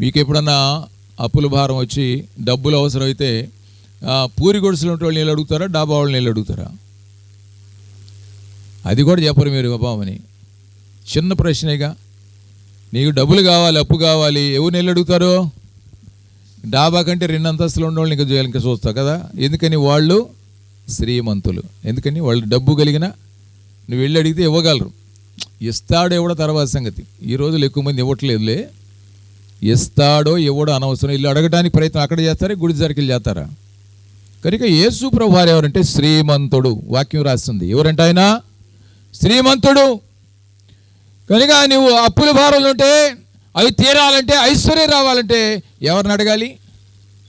మీకు ఎప్పుడన్నా అప్పుల భారం వచ్చి డబ్బులు అవసరమైతే పూరి గుడిసెలు ఉంటే వాళ్ళు నీళ్ళు అడుగుతారా, డాబా వాళ్ళు నీళ్ళు అడుగుతారా? అది కూడా చెప్పరు మీరు బాబని. చిన్న ప్రశ్నేగా. నీకు డబ్బులు కావాలి, అప్పు కావాలి, ఎవరు నీళ్ళు అడుగుతారు? డాబా కంటే 2 అంతస్తులు ఉండేవాళ్ళు ఇంకా చూస్తావు కదా. ఎందుకని? వాళ్ళు శ్రీమంతులు. ఎందుకని? వాళ్ళు డబ్బు కలిగిన నువ్వు వెళ్ళి అడిగితే ఇవ్వగలరు. ఇస్తాడో ఇవ్వడో తర్వాత సంగతి. ఈ రోజులు ఎక్కువ మంది ఇవ్వట్లేదులే. ఇస్తాడో ఇవ్వడో అనవసరం. ఇల్లు అడగడానికి ప్రయత్నం అక్కడ చేస్తారా, గుడి సర్కిల్ చేస్తారా? కనుక యేసు ప్రభువారు ఎవరంటే శ్రీమంతుడు. వాక్యం రాస్తుంది. ఎవరంటే ఆయన శ్రీమంతుడు. కనుక నువ్వు అప్పుల భారాలు ఉంటే అవి తీరాలంటే ఐశ్వర్యం రావాలంటే ఎవరిని అడగాలి?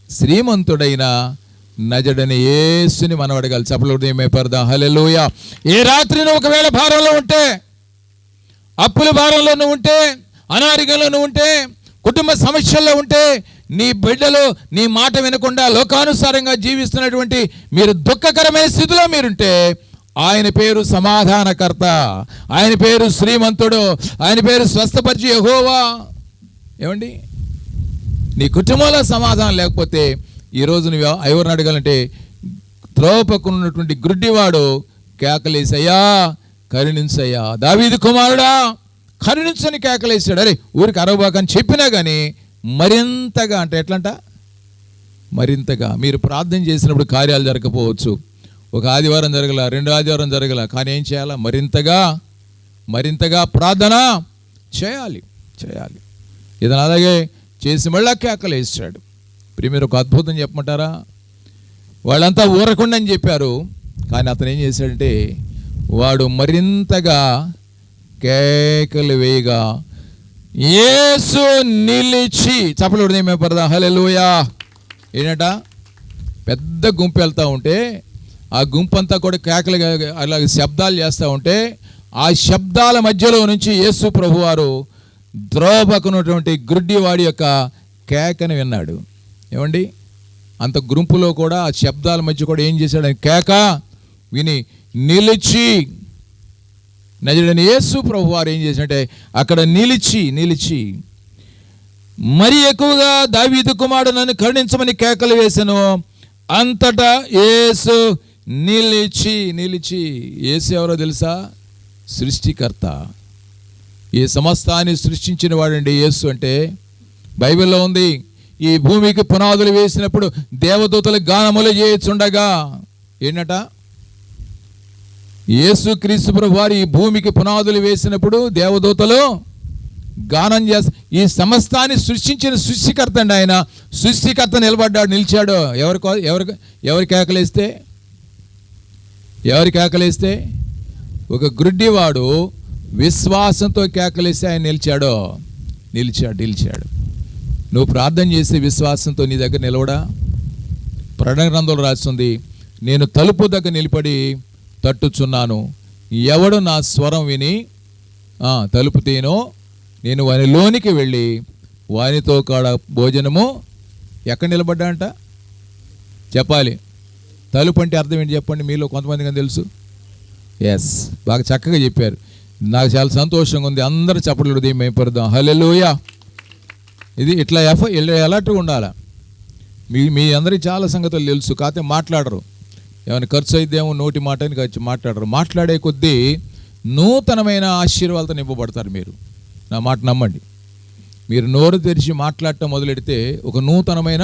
శ్రీమంతుడైన నజరుడైన యేసుని మనం అడగాలి. చెప్పలేదు ఏమైపోదా? హల్లెలూయా. ఏ రాత్రి నువ్వు ఒకవేళ భారంలో ఉంటే, అప్పుల భారంలో నువ్వు ఉంటే, అనారోగ్యంలో నువ్వు ఉంటే, కుటుంబ సమస్యల్లో ఉంటే, నీ బిడ్డలు నీ మాట వినకుండా లోకానుసారంగా జీవిస్తున్నటువంటి మీరు దుఃఖకరమైన స్థితిలో మీరుంటే ఆయన పేరు సమాధానకర్త, ఆయన పేరు శ్రీమంతుడు, ఆయన పేరు స్వస్థపరిచి యెహోవా. ఏమండి? నీ కుటుంబంలో సమాధానం లేకపోతే ఈరోజు నువ్వు ఎవరిని అడగాలంటే త్రోవపక్కనున్నటువంటి గుడ్డివాడు కేకలేసయ్యా కరుణించయ్యా, దావీదు కుమారుడా కరుణించని కేకలేసాడు. అరే ఊరికి అరవబాకని చెప్పినా కానీ మరింతగా, అంటే ఎట్లంట, మరింతగా మీరు ప్రార్థన చేసినప్పుడు కార్యాలు జరగకపోవచ్చు. ఒక ఆదివారం జరగల, 2 ఆదివారం జరగల, కానీ ఏం చేయాలా? మరింతగా ప్రార్థన చేయాలి. ఇతను అలాగే చేసి మళ్ళా కేకలేసాడు. మీరు ఒక అద్భుతం చెప్పమంటారా? వాళ్ళంతా ఊరకుండా అని చెప్పారు, కానీ అతను ఏం చేశాడంటే వాడు మరింతగా కేకలు వేయగా యేసు నిలిచి, చప్పట్లు ఏమే పడదా, హల్లెలూయా. ఏంటంట, పెద్ద గుంపు వెళ్తూ ఉంటే ఆ గుంపు అంతా కూడా కేకలు అలాగే శబ్దాలు చేస్తూ ఉంటే ఆ శబ్దాల మధ్యలో నుంచి యేసు ప్రభువారు ద్రోవపక్కనటువంటి గుడ్డివాడి యొక్క కేకను విన్నాడు. ఏమండి, అంత గుంపులో కూడా ఆ శబ్దాల మధ్య కూడా ఏం చేశాడు? కేక విని నిలిచి, నజరుడైన యేసు ప్రభువారు ఏం చేశాడంటే అక్కడ నిలిచి మరి ఎక్కువగా దావీదు కుమారుడు నన్ను కరుణించమని కేకలు వేశాను. అంతటా యేసు నిలిచి. యేసు ఎవరో తెలుసా? సృష్టికర్త. ఈ సమస్తాన్ని సృష్టించిన వాడండి యేసు అంటే. బైబిల్లో ఉంది, ఈ భూమికి పునాదులు వేసినప్పుడు దేవదూతలు గానములు చేయుచుండగా, ఏంటట, యేసు క్రీస్తు ప్రభు వారు ఈ భూమికి పునాదులు వేసినప్పుడు దేవదూతలు గానం చేస్తారు. ఈ సమస్తాన్ని సృష్టించిన సృష్టికర్త అండి ఆయన. సృష్టికర్త నిలిచాడు. ఎవరు కేకలేస్తే ఒక గుడ్డివాడు విశ్వాసంతో కేకలేస్తే ఆయన నిలిచాడు. నువ్వు ప్రార్థన చేసే విశ్వాసంతో నీ దగ్గర నిలవడా? ప్రకటన గ్రంథంలో రాస్తుంది, నేను తలుపు దగ్గర నిలబడి తట్టుచున్నాను, ఎవడు నా స్వరం విని తలుపు తీనో నేను వాని లోనికి వెళ్ళి వానితో కాడ భోజనము. ఎక్కడ నిలబడ్డా అంట చెప్పాలి. తలుపు అంటే అర్థం ఏంటి చెప్పండి, మీలో కొంతమందికి తెలుసు. ఎస్, బాగా చక్కగా చెప్పారు. నాకు చాలా సంతోషంగా ఉంది. అందరూ చప్పట్లు మేపడదాం, హల్లెలూయా. ఇది ఇట్లా ఎలాంటివి ఉండాలా? మీ అందరికీ చాలా సంగతులు తెలుసు, కాకపోతే మాట్లాడరు. ఏమైనా ఖర్చు అయిద్దేమో నోటి మాటని మాట్లాడరు. మాట్లాడే కొద్దీ నూతనమైన ఆశీర్వాదాలతో నింపబడతారు. మీరు నా మాట నమ్మండి. మీరు నోరు తెరిచి మాట్లాడటం మొదలెడితే ఒక నూతనమైన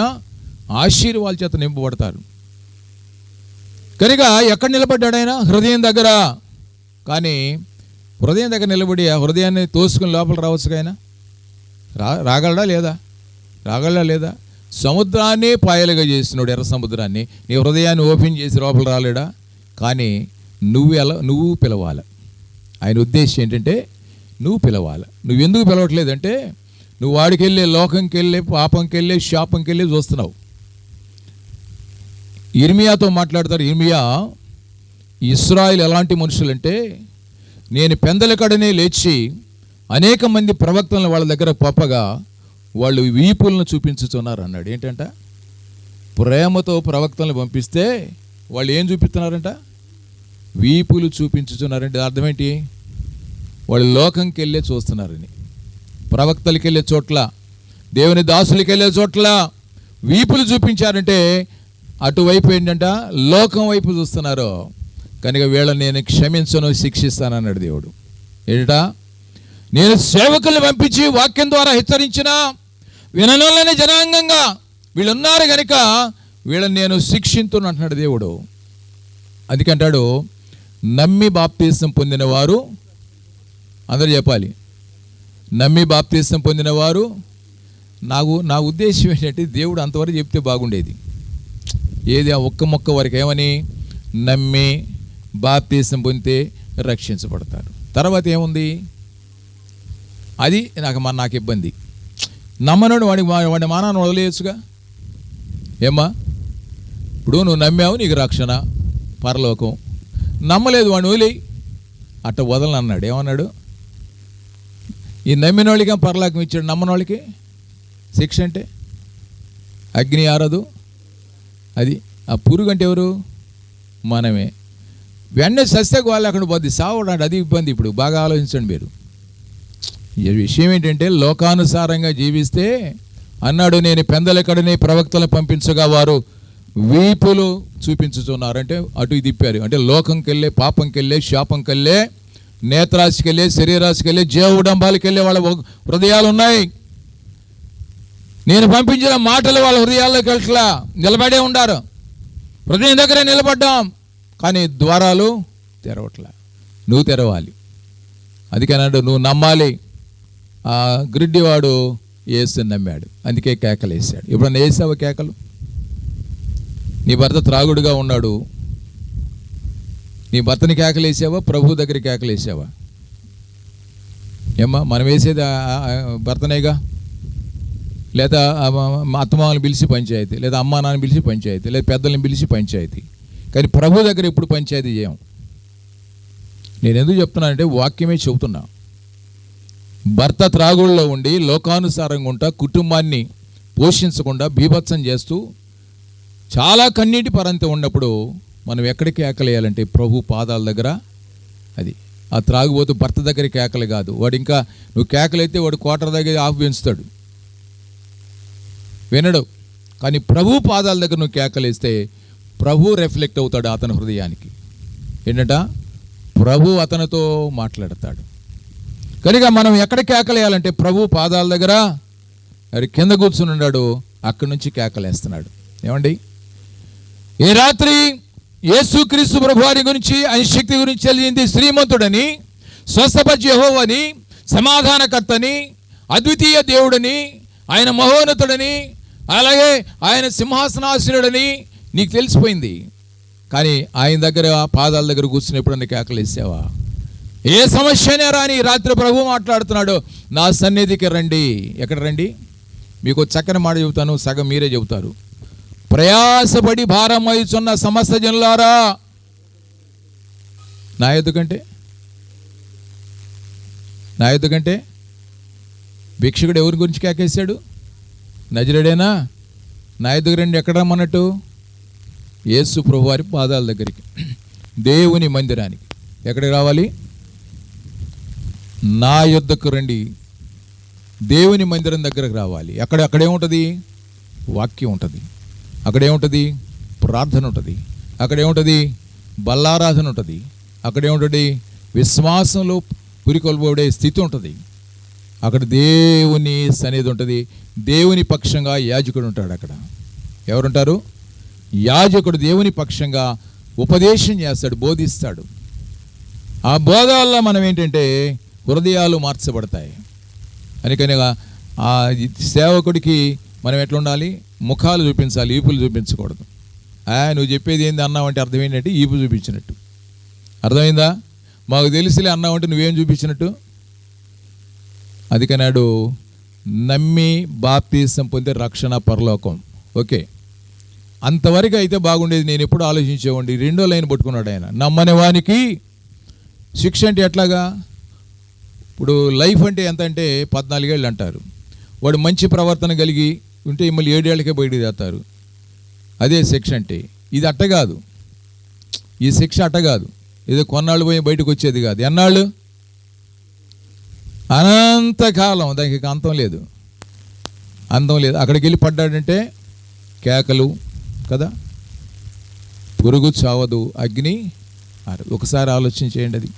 ఆశీర్వాదాల చేత నింపబడతారు. కనుక ఎక్కడ నిలబడ్డాడు ఆయన? హృదయం దగ్గర. కానీ హృదయం దగ్గర నిలబడి ఆ హృదయాన్ని తోసుకుని లోపల రావచ్చు. ఆయన రాగలడా లేదా? సముద్రాన్ని పాయలుగా చేసినాడు, ఎర్ర సముద్రాన్ని. నీ హృదయాన్ని ఓపెన్ చేసి లోపల రాలేడా? కానీ నువ్వు పిలవాలి. ఆయన ఉద్దేశం ఏంటంటే నువ్వు పిలవాలి. నువ్వు ఎందుకు పిలవట్లేదంటే నువ్వు వాడికి వెళ్ళే, లోకంకి వెళ్ళే, పాపంకి వెళ్ళే, శాపంకి వెళ్ళి చూస్తున్నావు. ఇర్మియాతో మాట్లాడతారు. ఇర్మియా, ఇశ్రాయేలు ఎలాంటి మనుషులంటే, నేను పెందలకడనే లేచి అనేక మంది ప్రవక్తలను వాళ్ళ దగ్గర పంపగా వాళ్ళు వీపులను చూపించుతున్నారు అన్నాడు. ఏంటంట, ప్రేమతో ప్రవక్తలను పంపిస్తే వాళ్ళు ఏం చూపిస్తున్నారంట? వీపులు చూపించుతున్నారంటే అర్థం ఏంటి? వాళ్ళు లోకంకి వెళ్ళే చూస్తున్నారని. ప్రవక్తలకి వెళ్ళే చోట్ల, దేవుని దాసులకి వెళ్ళే చోట్ల వీపులు చూపించారంటే అటువైపు ఏంటంట, లోకం వైపు చూస్తున్నారు. కనుక వీళ్ళని నేను క్షమించను, శిక్షిస్తానన్నాడు దేవుడు. ఏంటా, నేను సేవకులను పంపించి వాక్యం ద్వారా హెచ్చరించిన విననోళ్ళని జనాంగంగా వీళ్ళున్నారు కనుక వీళ్ళని నేను శిక్షింతును అంటున్నాడు దేవుడు. అందుకంటాడు, నమ్మి బాప్తీసం పొందిన వారు, అందరూ చెప్పాలి, నమ్మి బాప్తీసం పొందిన వారు. నా ఉద్దేశం ఏంటంటే దేవుడు అంతవరకు చెప్తే బాగుండేది. ఏది ఆ ఒక్క మొక్క వరకు, ఏమని? నమ్మి బాప్తీసం పొందితే రక్షించబడతారు. తర్వాత ఏముంది? అది నాకు ఇబ్బంది. నమ్మనుడు వాడి మానాన్ని వదిలేయచ్చుగా. ఏమ్మా, ఇప్పుడు నువ్వు నమ్మావు, నీకు రక్షణ, పరలోకం. నమ్మలేదు, వాడిని వదిలేయి, అట్ట వదలను అన్నాడు. ఏమన్నాడు? ఈ నమ్మిన వాళ్ళకి పరలోకం ఇచ్చాడు, నమ్మని వాళ్ళకి శిక్ష. అంటే అగ్ని ఆరదు. అది ఆ పురుగు అంటే ఎవరు? మనమే. వెంటనే సస్యకు వాళ్ళు అక్కడ పోద్ది, సావడాడు. అది ఇబ్బంది. ఇప్పుడు బాగా ఆలోచించండి మీరు. ఈ విషయం ఏంటంటే, లోకానుసారంగా జీవిస్తే అన్నాడు, నేను పెందలెక్కడనే ప్రవక్తలు పంపించగా వీపులు చూపించుతున్నారు, అంటే అటు తిప్పారు. అంటే లోకంకి వెళ్ళే, పాపంకి వెళ్ళే, శాపంకి వెళ్ళే, నేత్రాశికి వెళ్ళే, శరీరాశికి వెళ్ళే, జీవడంబాలకి వెళ్ళే వాళ్ళ హృదయాలు ఉన్నాయి. నేను పంపించిన మాటలు వాళ్ళ హృదయాల్లోకి వెళ్ళట్లా, నిలబడే ఉండారు. హృదయం దగ్గరే నిలబడ్డాం, కానీ ద్వారాలు తెరవట్లా. నువ్వు తెరవాలి. అందుకన్నాడు నువ్వు నమ్మాలి. ఆ గ్రిడ్డివాడు యేసుని నమ్మాడు, అందుకే కేకలు వేసాడు. ఎప్పుడన్నా వేసావా కేకలు? నీ భర్త త్రాగుడుగా ఉన్నాడు, నీ భర్తని కేకలు వేసావా? ప్రభు దగ్గర కేకలు వేసావా? ఏమ్మా, మనం వేసేది భర్తనేగా, లేదా అత్తమామని పిలిచి పంచాయతీ, లేదా అమ్మా నాన్న పిలిచి పంచాయతీ, లేదా పెద్దల్ని పిలిచి పంచాయతీ. కానీ ప్రభు దగ్గర ఎప్పుడు పంచాయతీ చేయం. నేను ఎందుకు చెప్తున్నానంటే వాక్యమే చెబుతున్నా. భర్త త్రాగుళ్ళలో ఉండి లోకానుసారంగా ఉంటా, కుటుంబాన్ని పోషించకుండా బీభత్సం చేస్తూ చాలా కన్నీటి పరంతి ఉన్నప్పుడు మనం ఎక్కడికి కేకలేయాలంటే ప్రభు పాదాల దగ్గర. అది ఆ త్రాగుబోతు భర్త దగ్గర కేకలు కాదు. వాడు ఇంకా నువ్వు కేకలైతే వాడు క్వార్టర్ దగ్గర ఆఫ్ పెంచుతాడు, వినడు. కానీ ప్రభు పాదాల దగ్గర నువ్వు కేకలేస్తే ప్రభు రిఫ్లెక్ట్ అవుతాడు అతని హృదయానికి. ఏంటంట? ప్రభు అతనితో మాట్లాడతాడు. కనుక మనం ఎక్కడ కేకలేయాలంటే ప్రభు పాదాల దగ్గర. మరి కింద కూర్చుని ఉన్నాడు, అక్కడి నుంచి కేకలేస్తున్నాడు. ఏమండి, ఈ రాత్రి యేసుక్రీస్తు ప్రభువారి గురించి, ఆయన శక్తి గురించి తెలియంది, శ్రీమంతుడని, స్వస్థపరిచే యెహోవాని, సమాధానకర్తని, అద్వితీయ దేవుడని, ఆయన మహోన్నతుడని, అలాగే ఆయన సింహాసనాసీనుడని నీకు తెలిసిపోయింది. కానీ ఆయన దగ్గర పాదాల దగ్గర కూర్చుని ఎప్పుడన్నా కేకలేసావా? ఏ సమస్యనే రాని రాత్రి ప్రభు మాట్లాడుతున్నాడు, నా సన్నిధికి రండి. ఎక్కడ రండి? మీకు చక్కని మాట చెబుతాను, సగం మీరే చెబుతారు. ప్రయాసపడి భారం మోయుచున్న సమస్త జనులారా నా ఎద్దుకంటే భిక్షకుడు ఎవరి గురించి కేకేశాడు? నజరేడేనా? నా ఎద్దుకు రండి. ఎక్కడ రమ్మన్నట్టు? యేసు ప్రభువారి పాదాల దగ్గరికి, దేవుని మందిరానికి. ఎక్కడికి రావాలి? నా యొద్దకు రండి. దేవుని మందిరం దగ్గరకు రావాలి. అక్కడేముంటుంది? వాక్యం ఉంటుంది. అక్కడేముంటుంది? ప్రార్థన ఉంటుంది. అక్కడేముంటుంది? బల్లారాధన ఉంటుంది. అక్కడేముంటుంది? విశ్వాసంలో పురికొల్పబడే స్థితి ఉంటుంది. అక్కడ దేవుని సన్నిధి ఉంటుంది. దేవుని పక్షంగా యాజకుడు ఉంటాడు. అక్కడ ఎవరుంటారు? యాజకుడు దేవుని పక్షంగా ఉపదేశం చేస్తాడు, బోధిస్తాడు. ఆ బోధ వల్ల మనం ఏంటంటే హృదయాలు మార్చబడతాయి. అందుకని ఆ సేవకుడికి మనం ఎట్లా ఉండాలి? ముఖాలు చూపించాలి, ఈపులు చూపించకూడదు. నువ్వు చెప్పేది ఏంది అన్నావంటే అర్థం ఏంటంటే ఈపు చూపించినట్టు. అర్థమైందా? మాకు తెలిసిలే అన్నావంటే నువ్వేం చూపించినట్టు. అందుకన్నాడు నమ్మి బాప్తీసం పొందే రక్షణ పరలోకం. ఓకే, అంతవరకు అయితే బాగుండేది. నేను ఎప్పుడు ఆలోచించేవాడిని. రెండో లైన్ పట్టుకున్నాడు ఆయన, నమ్మని వానికి శిక్ష. అంటే ఎట్లాగా? ఇప్పుడు లైఫ్ అంటే ఎంత అంటే 14 ఏళ్ళు అంటారు. వాడు మంచి ప్రవర్తన కలిగి ఉంటే మళ్ళీ 7 ఏళ్ళకే బయటికి తెస్తారు. అదే శిక్ష అంటే. ఇది అట్ట కాదు. ఈ శిక్ష అట్ట కాదు. ఏదో కొన్నాళ్ళు పోయి బయటకు వచ్చేది కాదు. ఎన్నాళ్ళు? అనంతకాలం. దానికి అంతం లేదు, అంతం లేదు. అక్కడికి వెళ్ళి పడ్డాడంటే కేకలు కదా, పురుగు చావదు, అగ్ని ఆరదు. ఒకసారి ఆలోచన చేయండి. అది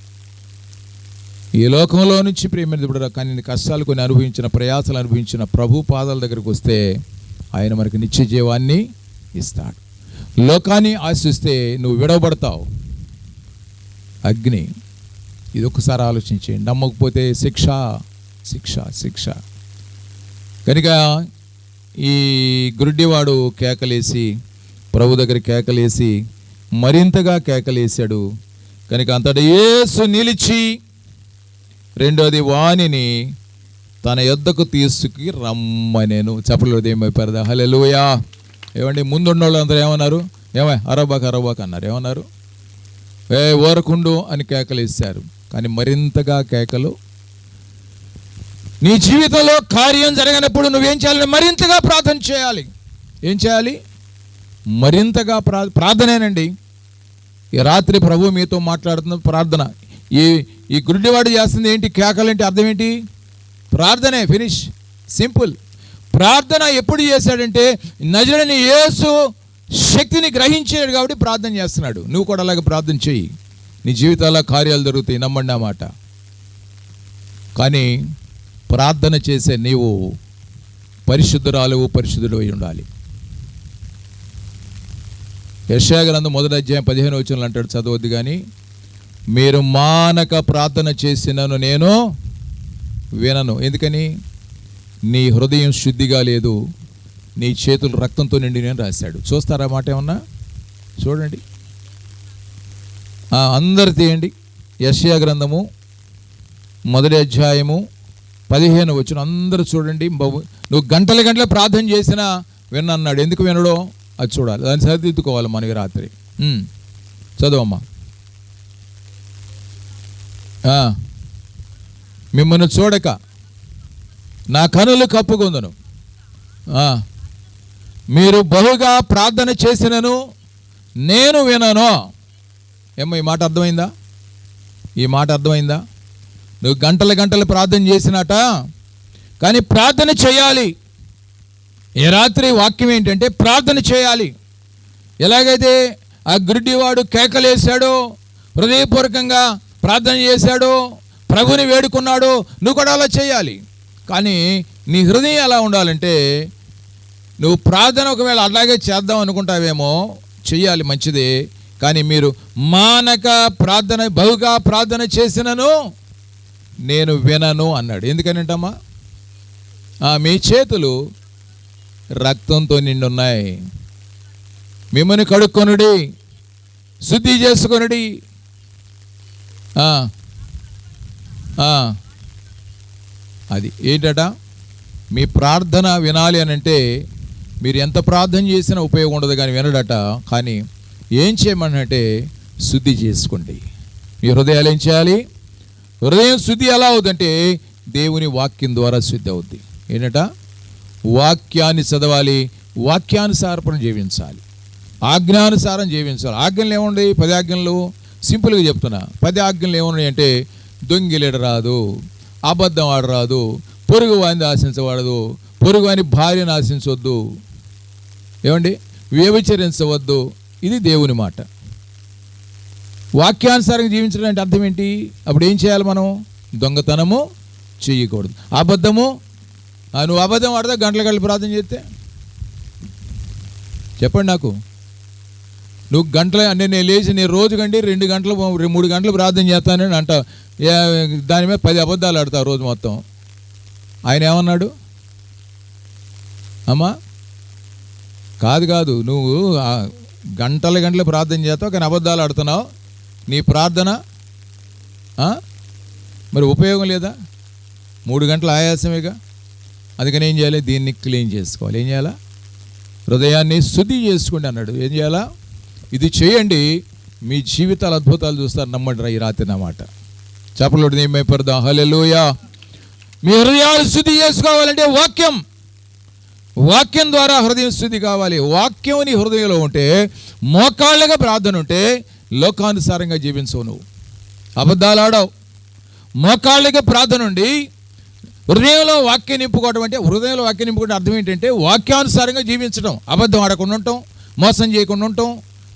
ఈ లోకంలో నుంచి ప్రేమించబడ కానీ కష్టాలు కొన్ని అనుభవించిన, ప్రయాసాలు అనుభవించిన ప్రభు పాదాల దగ్గరకు వస్తే ఆయన మనకి నిత్య జీవాన్ని ఇస్తాడు. లోకాన్ని ఆశిస్తే నువ్వు విడవబడతావు, అగ్ని. ఇది ఒకసారి ఆలోచించేయండి. నమ్మకపోతే శిక్ష శిక్ష శిక్ష. కనుక ఈ గురుడివాడు కేకలేసి, ప్రభు దగ్గర కేకలేసి, మరింతగా కేకలేశాడు. కనుక అంతటా యేసు నిలిచి రెండోది వానిని తన యొద్దకు తీసుకు రమ్మనేను. చెప్పలేదు ఏమైపోయారు? హల్లెలూయా. ఏమండి, ముందున్న వాళ్ళు అందరూ ఏమన్నారు? అరబాక్ అన్నారు. ఏమన్నారు? ఓరకుండు అని కేకలేశారు. కానీ మరింతగా కేకలు. నీ జీవితంలో కార్యం జరగనప్పుడు నువ్వేం చేయాలి? మరింతగా ప్రార్థన చేయాలి. ఏం చేయాలి? మరింతగా ప్రార్థనేనండి. ఈ రాత్రి ప్రభు మీతో మాట్లాడుతున్న ప్రార్థన. ఈ గురుడివాడు చేస్తుంది ఏంటి? కేకలేంటి? అర్థం ఏంటి? ప్రార్థనే. Finish, simple. ప్రార్థన ఎప్పుడు చేశాడంటే నజరేయుడైన యేసు శక్తిని గ్రహించాడు కాబట్టి ప్రార్థన చేస్తున్నాడు. నువ్వు కూడా అలాగే ప్రార్థన చెయ్యి, నీ జీవితాల్లో కార్యాలు జరుగుతాయి. నమ్మండి ఆ మాట. కానీ ప్రార్థన చేసే నీవు పరిశుద్ధురాలు, పరిశుద్ధుడు అయి ఉండాలి. యెషయా గ్రంథం 1వ అధ్యాయం 15వ వచనంలో అంటాడు, చదవద్దు కానీ, మీరు మానక ప్రార్థన చేసినను నేను వినను. ఎందుకని? నీ హృదయం శుద్ధిగా లేదు, నీ చేతులు రక్తంతో నిండి నేను రాశాడు. చూస్తారా మాట ఏమన్నా? చూడండి, అందరు తీయండి. యెషయా గ్రంథము 1వ అధ్యాయము 15వ వచనం అందరూ చూడండి. నువ్వు గంటల గంటల ప్రార్థన చేసినా విన్నన్నాడు. ఎందుకు వినడో అది చూడాలి, దాన్ని సరిదిద్దుకోవాలి మనకి రాత్రి. చదవమ్మా. మిమ్మల్ని చూడక నా కనులు కప్పుకొందును, మీరు బహుగా ప్రార్థన చేసినను నేను వినను. ఏమో ఈ మాట అర్థమైందా? ఈ మాట అర్థమైందా? నువ్వు గంటల గంటలు ప్రార్థన చేసినట, కానీ ప్రార్థన చేయాలి. ఈ రాత్రి వాక్యం ఏంటంటే ప్రార్థన చేయాలి. ఎలాగైతే ఆ గుడ్డివాడు కేకలేశాడో, హృదయపూర్వకంగా ప్రార్థన చేశాడో, ప్రభుని వేడుకున్నాడో, నువ్వు కూడా అలా చేయాలి. కానీ నీ హృదయం ఎలా ఉండాలంటే, నువ్వు ప్రార్థన ఒకవేళ అలాగే చేద్దాం అనుకుంటావేమో, చెయ్యాలి, మంచిదే. కానీ మీరు మానక ప్రార్థన, బహుగా ప్రార్థన చేసినను నేను వినను అన్నాడు. ఎందుకనంటమ్మా? మీ చేతులు రక్తంతో నిండున్నాయి. మిమ్మల్ని కడుక్కొనుడి, శుద్ధి చేసుకొనుడి. అది ఏంటట? మీ ప్రార్థన వినాలి అని అంటే మీరు ఎంత ప్రార్థన చేసినా ఉపయోగం ఉండదు, కానీ వినడట. కానీ ఏం చేయమనంటే శుద్ధి చేసుకోండి. మీ హృదయాలు ఏం చేయాలి? హృదయం శుద్ధి ఎలా అవుతుందంటే దేవుని వాక్యం ద్వారా శుద్ధి అవుద్ది. ఏంటట? వాక్యాన్ని చదవాలి, వాక్యానుసారం జీవించాలి, ఆజ్ఞానుసారం జీవించాలి. ఆజ్ఞలు ఏముంది? 10 ఆజ్ఞలు. సింపుల్గా చెప్తున్నా, 10 ఆజ్ఞలు ఏమున్నాయి అంటే, దొంగిలేడరాదు, అబద్ధం ఆడరాదు, పొరుగు వాడిని ఆశించబడదు, పొరుగు వాని భార్యను ఆశించవద్దు, ఏమండి, వ్యభిచరించవద్దు. ఇది దేవుని మాట. వాక్యానుసారంగా జీవించడం అంటే అర్థం ఏంటి? అప్పుడు ఏం చేయాలి మనం? దొంగతనము చేయకూడదు, అబద్ధము. నువ్వు అబద్ధం ఆడదా గంటల గంటలు ప్రార్థన చేస్తే? చెప్పండి నాకు. నువ్వు గంటల అంటే నేను లేచి నేను రోజు కంటే 2 గంటలు 3 గంటలు ప్రార్థన చేస్తానని అంటావు. దాని మీద 10 అబద్ధాలు ఆడతావు రోజు మొత్తం. ఆయన ఏమన్నాడు? అమ్మా కాదు, నువ్వు గంటల గంటలు ప్రార్థన చేస్తావు, కానీ అబద్ధాలు ఆడుతున్నావు. నీ ప్రార్థన మరి ఉపయోగం లేదా? 3 గంటల ఆయాసమేగా. అందుకని ఏం చేయాలి? దీన్ని క్లీన్ చేసుకోవాలి. ఏం చేయాలా? హృదయాన్ని శుద్ధి చేసుకోండి అన్నాడు. ఏం చేయాలా? ఇది చేయండి, మీ జీవితాలు అద్భుతాలు చూస్తారు. నమ్మండి ఈ రాత్రి నా మాట. చెప్పలేడు నేమైపోద్దాం. హల్లెలూయా. మీ హృదయాలు శుద్ధి చేసుకోవాలంటే వాక్యం ద్వారా హృదయం శుద్ధి కావాలి. వాక్యం నీ హృదయంలో ఉంటే, మోకాళ్ళగా ప్రార్థన ఉంటే, లోకానుసారంగా జీవించవు. నువ్వు అబద్ధాలు ఆడవు. మోకాళ్ళగా ప్రార్థన ఉండి హృదయంలో వాక్యం నింపుకోవడం అంటే, హృదయంలో వాక్యం నింపుకోవడం అర్థం ఏంటంటే వాక్యానుసారంగా జీవించడం. అబద్ధం ఆడకుండా ఉంటాం, మోసం చేయకుండా ఉంటాం,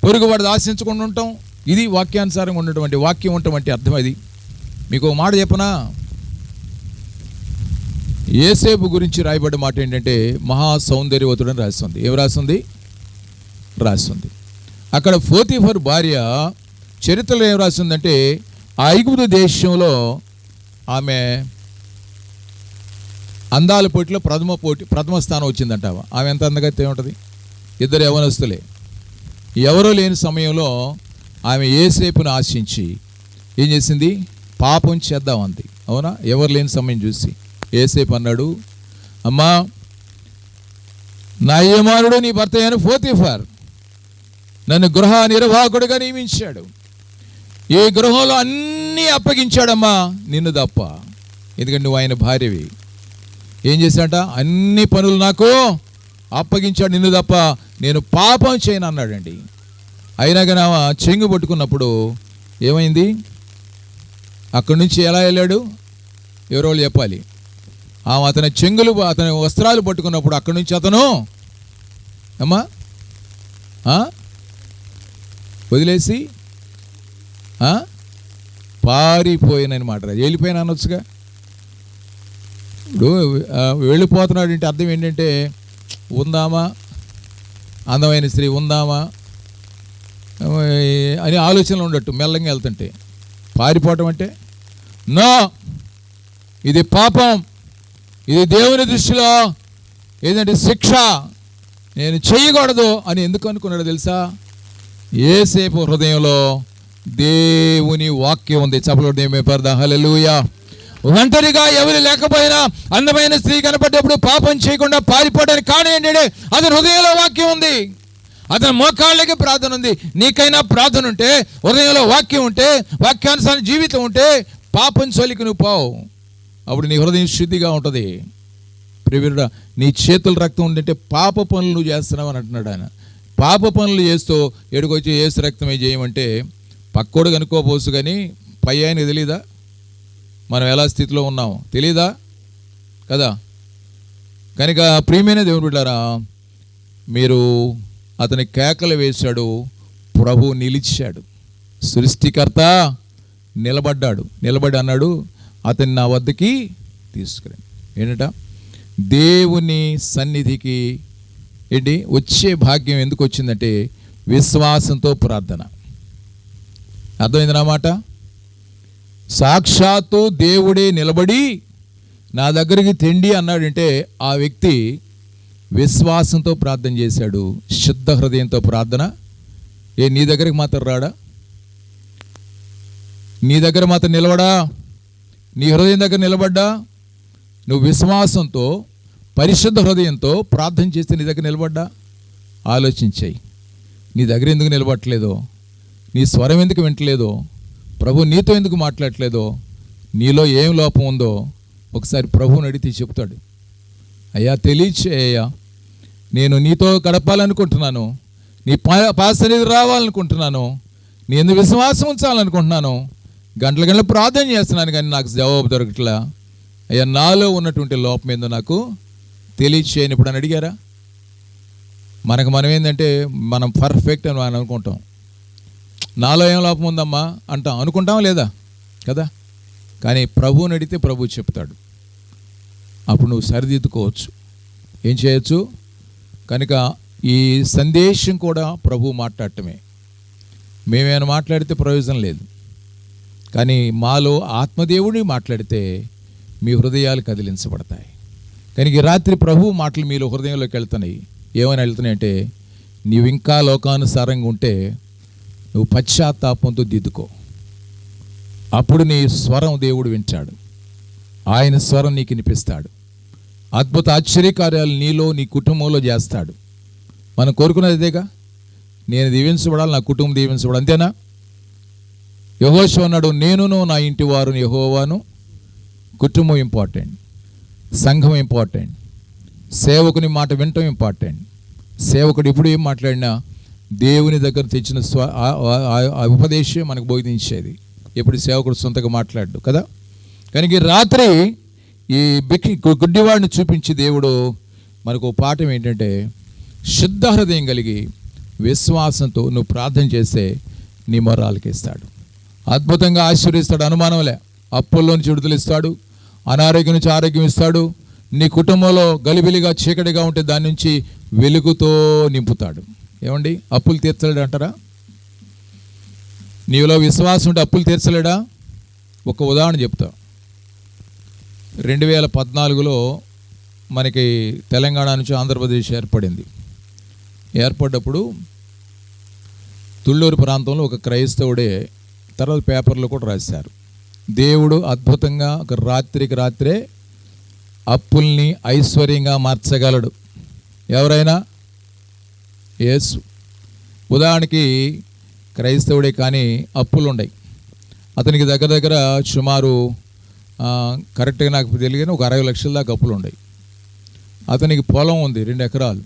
పొరుగువాడు ఆశించకుండా ఉంటాం. ఇది వాక్యానుసారంగా ఉన్నటువంటి వాక్యం ఉండటం అంటే అర్థం. అది మీకు ఒక మాట చెప్పనా? యేసేపు గురించి రాయబడ్డ మాట ఏంటంటే మహా సౌందర్యవతుడని రాస్తుంది. ఏం రాస్తుంది? అక్కడ పోతీఫర్ భార్య చరిత్రలో ఏం రాస్తుందంటే, ఆ ఐగుప్తు దేశంలో ఆమె అందాల పోటీలో ప్రథమ స్థానం వచ్చిందంట. ఆమె ఎంత అందగా ఏముంటుంది? 2 యవ్వనస్తులే. ఎవరో లేని సమయంలో ఆమె యేసేపును ఆశించి ఏం చేసింది? పాపం చేద్దాం అంది. అవునా? ఎవరు లేని సమయం చూసి యేసేపు అన్నాడు, అమ్మా నా యజమానుడు నీ భర్త అయిన పోతీఫర్ నన్ను గృహ నిర్వాహకుడిగా నియమించాడు. ఈ గృహంలో అన్నీ అప్పగించాడమ్మా, నిన్ను తప్ప. ఎందుకంటే నువ్వు ఆయన భార్యవి. ఏం చేశాట? అన్ని పనులు నాకు అప్పగించాడు, నిన్ను తప్ప నేను పాపం చేయను అన్నాడండి. అయినా కానీ ఆమె చెంగు పట్టుకున్నప్పుడు ఏమైంది? అక్కడి నుంచి ఎలా వెళ్ళాడు? ఎవరో చెప్పాలి. ఆమె అతని వస్త్రాలు పట్టుకున్నప్పుడు అక్కడి నుంచి అతను వదిలేసి పారిపోయానని మాట. వెళ్ళిపోయినా అనొచ్చుగా. ఇప్పుడు వెళ్ళిపోతున్నాడు అంటే అర్థం ఏంటంటే ఉందామా, అందమైన స్త్రీ ఉందామా అని ఆలోచనలు ఉండట్టు మెల్లంగా వెళ్తుంటే. పారిపోవటం అంటే నో, ఇది పాపం, ఇది దేవుని దృష్టిలో ఏదంటే శిక్ష, నేను చేయకూడదు అని ఎందుకు అనుకున్నాడు తెలుసా? ఏసేపు హృదయంలో దేవుని వాక్యం ఉంది. చప్పలు దేవుని పరదా హల్లెలూయా. ఒంటరిగా ఎవరు లేకపోయినా అందమైన స్త్రీ కనపడ్డప్పుడు పాపం చేయకుండా పారిపోవడానికి కారణం ఏంటంటే అతని హృదయంలో వాక్యం ఉంది, అతని మోకాళ్ళకి ప్రార్థన ఉంది. నీకైనా ప్రార్థన ఉంటే, హృదయంలో వాక్యం ఉంటే, వాక్యానుసార జీవితం ఉంటే పాపం చోలికి నువ్వు పోవు. అప్పుడు నీ హృదయం శుద్ధిగా ఉంటుంది. ప్రియవిరుడా, నీ చేతుల రక్తం ఉందంటే పాప పనులు నువ్వు చేస్తున్నావు అని అంటున్నాడు ఆయన. పాప పనులు చేస్తూ ఎడుకొచ్చి ఏసు రక్తమే చేయమంటే పక్కోడు కనుక్కోపోసు, కానీ పై ఆయనకి తెలీదా మనం ఎలా స్థితిలో ఉన్నాము? తెలీదా కదా? కనుక ప్రియమైన దేవుని బిడ్డలారా, మీరు అతని కేకలు వేశాడు, ప్రభు నిలిచాడు, సృష్టికర్త నిలబడ్డాడు. నిలబడి అన్నాడు, అతన్ని నా వద్దకి తీసుకురండి. ఏంటంట? దేవుని సన్నిధికి ఏంటి వచ్చే భాగ్యం ఎందుకు వచ్చిందంటే విశ్వాసంతో ప్రార్థన. అర్థమైంది నా మాట? సాక్షాత్తు దేవుడే నిలబడి నా దగ్గరికి తెండి అన్నాడంటే ఆ వ్యక్తి విశ్వాసంతో ప్రార్థన చేశాడు, శుద్ధ హృదయంతో ప్రార్థన. నీ దగ్గరికి మాత్రం రాడా? నీ దగ్గర మాత్రం నిలబడా? నీ హృదయం దగ్గర నిలబడ్డా? నువ్వు విశ్వాసంతో పరిశుద్ధ హృదయంతో ప్రార్థన చేస్తే నీ దగ్గర నిలబడ్డా? ఆలోచించాయి. నీ దగ్గర ఎందుకు నిలబడట్లేదో, నీ స్వరం ఎందుకు వింటలేదో, ప్రభు నీతో ఎందుకు మాట్లాడట్లేదో, నీలో ఏం లోపం ఉందో ఒకసారి ప్రభువుని అడిగితే చెప్తాడు. అయ్యా తెలియచేయ్యా, నేను నీతో గడపాలనుకుంటున్నాను, నీ పాసన్నిధి రావాలనుకుంటున్నాను, నీ ఎందుకు విశ్వాసం ఉంచాలనుకుంటున్నాను, గంటల గంటలు ప్రార్థన చేస్తున్నాను, కానీ నాకు జవాబు దొరకట్లా. అయ్యా నాలో ఉన్నటువంటి లోపం ఏందో నాకు తెలియచేయని ఇప్పుడు అని అడిగారా? మనం ఏంటంటే మనం పర్ఫెక్ట్ అని మనం అనుకుంటాం. నాలో ఏం లోపం ఉందమ్మా అంటాం, అనుకుంటాం లేదా కదా? కానీ ప్రభువుని అడిగితే ప్రభువు చెప్తాడు. అప్పుడు నువ్వు సరిదిద్దుకోవచ్చు, ఏం చేయొచ్చు. కనుక ఈ సందేశం కూడా ప్రభువు మాట్లాడటమే. మేమేమైనా మాట్లాడితే ప్రయోజనం లేదు, కానీ మాలో ఆత్మదేవుడిని మాట్లాడితే మీ హృదయాలు కదిలించబడతాయి. కనుక ఈ రాత్రి ప్రభువు మాటలు మీలో హృదయంలోకి వెళ్తున్నాయి. ఏమైనా వెళ్తున్నాయంటే నీవు ఇంకా లోకానుసారంగా ఉంటే నువ్వు పశ్చాత్తాపంతో దిద్దుకో. అప్పుడు నీ స్వరం దేవుడు వింటాడు, ఆయన స్వరం నీకు వినిపిస్తాడు, అద్భుత ఆశ్చర్యకార్యాలు నీలో నీ కుటుంబంలో చేస్తాడు. మనం కోరుకున్నది అదేగా, నేను దీవించబడాలి, నా కుటుంబం దీవించబడాలి, అంతేనా? యెహోషువ అన్నాడు, నేనును నా ఇంటి వారు యెహోవాను. కుటుంబం ఇంపార్టెంట్, సంఘం ఇంపార్టెంట్, సేవకుని మాట వినటం ఇంపార్టెంట్. సేవకుడు ఇప్పుడు ఏం మాట్లాడినా దేవుని దగ్గర తెచ్చిన ఉపదేశం మనకు బోధించేది. ఎప్పుడు సేవకుడు సొంతగా మాట్లాడు కదా. కనుక ఈ రాత్రి ఈ గుడ్డివాడిని చూపించి దేవుడు మనకు పాఠం ఏంటంటే, శుద్ధ హృదయం కలిగి విశ్వాసంతో నువ్వు ప్రార్థన చేస్తే నీ మొర్ర ఆలకిస్తాడు, అద్భుతంగా ఆశీర్వదిస్తాడు. అనుమానంలే. అప్పుల్లో నుంచి విడుదల ఇస్తాడు, అనారోగ్యం నుంచి ఆరోగ్యం ఇస్తాడు. నీ కుటుంబంలో గలిబిలిగా చీకటిగా ఉంటే దాని నుంచి వెలుగుతో నింపుతాడు. ఏమండి, అప్పులు తీర్చలేడు అంటారా? నీలో విశ్వాసం ఉంటే అప్పులు తీర్చలేడా? ఒక ఉదాహరణ చెప్తా. 2014లో మనకి తెలంగాణ నుంచి ఆంధ్రప్రదేశ్ ఏర్పడింది. ఏర్పడ్డప్పుడు తుళ్ళూరు ప్రాంతంలో ఒక క్రైస్తవుడే, తర్వాత పేపర్లో కూడా రాశారు, దేవుడు అద్భుతంగా ఒక రాత్రికి రాత్రే అప్పుల్ని ఐశ్వర్యంగా మార్చగలడు. ఎవరైనా? యేసు. ఉదాహరణకి క్రైస్తవుడే కానీ అప్పులు ఉన్నాయి. అతనికి దగ్గర దగ్గర సుమారు కరెక్ట్గా నాకు తెలియని ఒక 60 లక్షల దాకా అప్పులు ఉన్నాయి. అతనికి పొలం ఉంది 2 ఎకరాలు.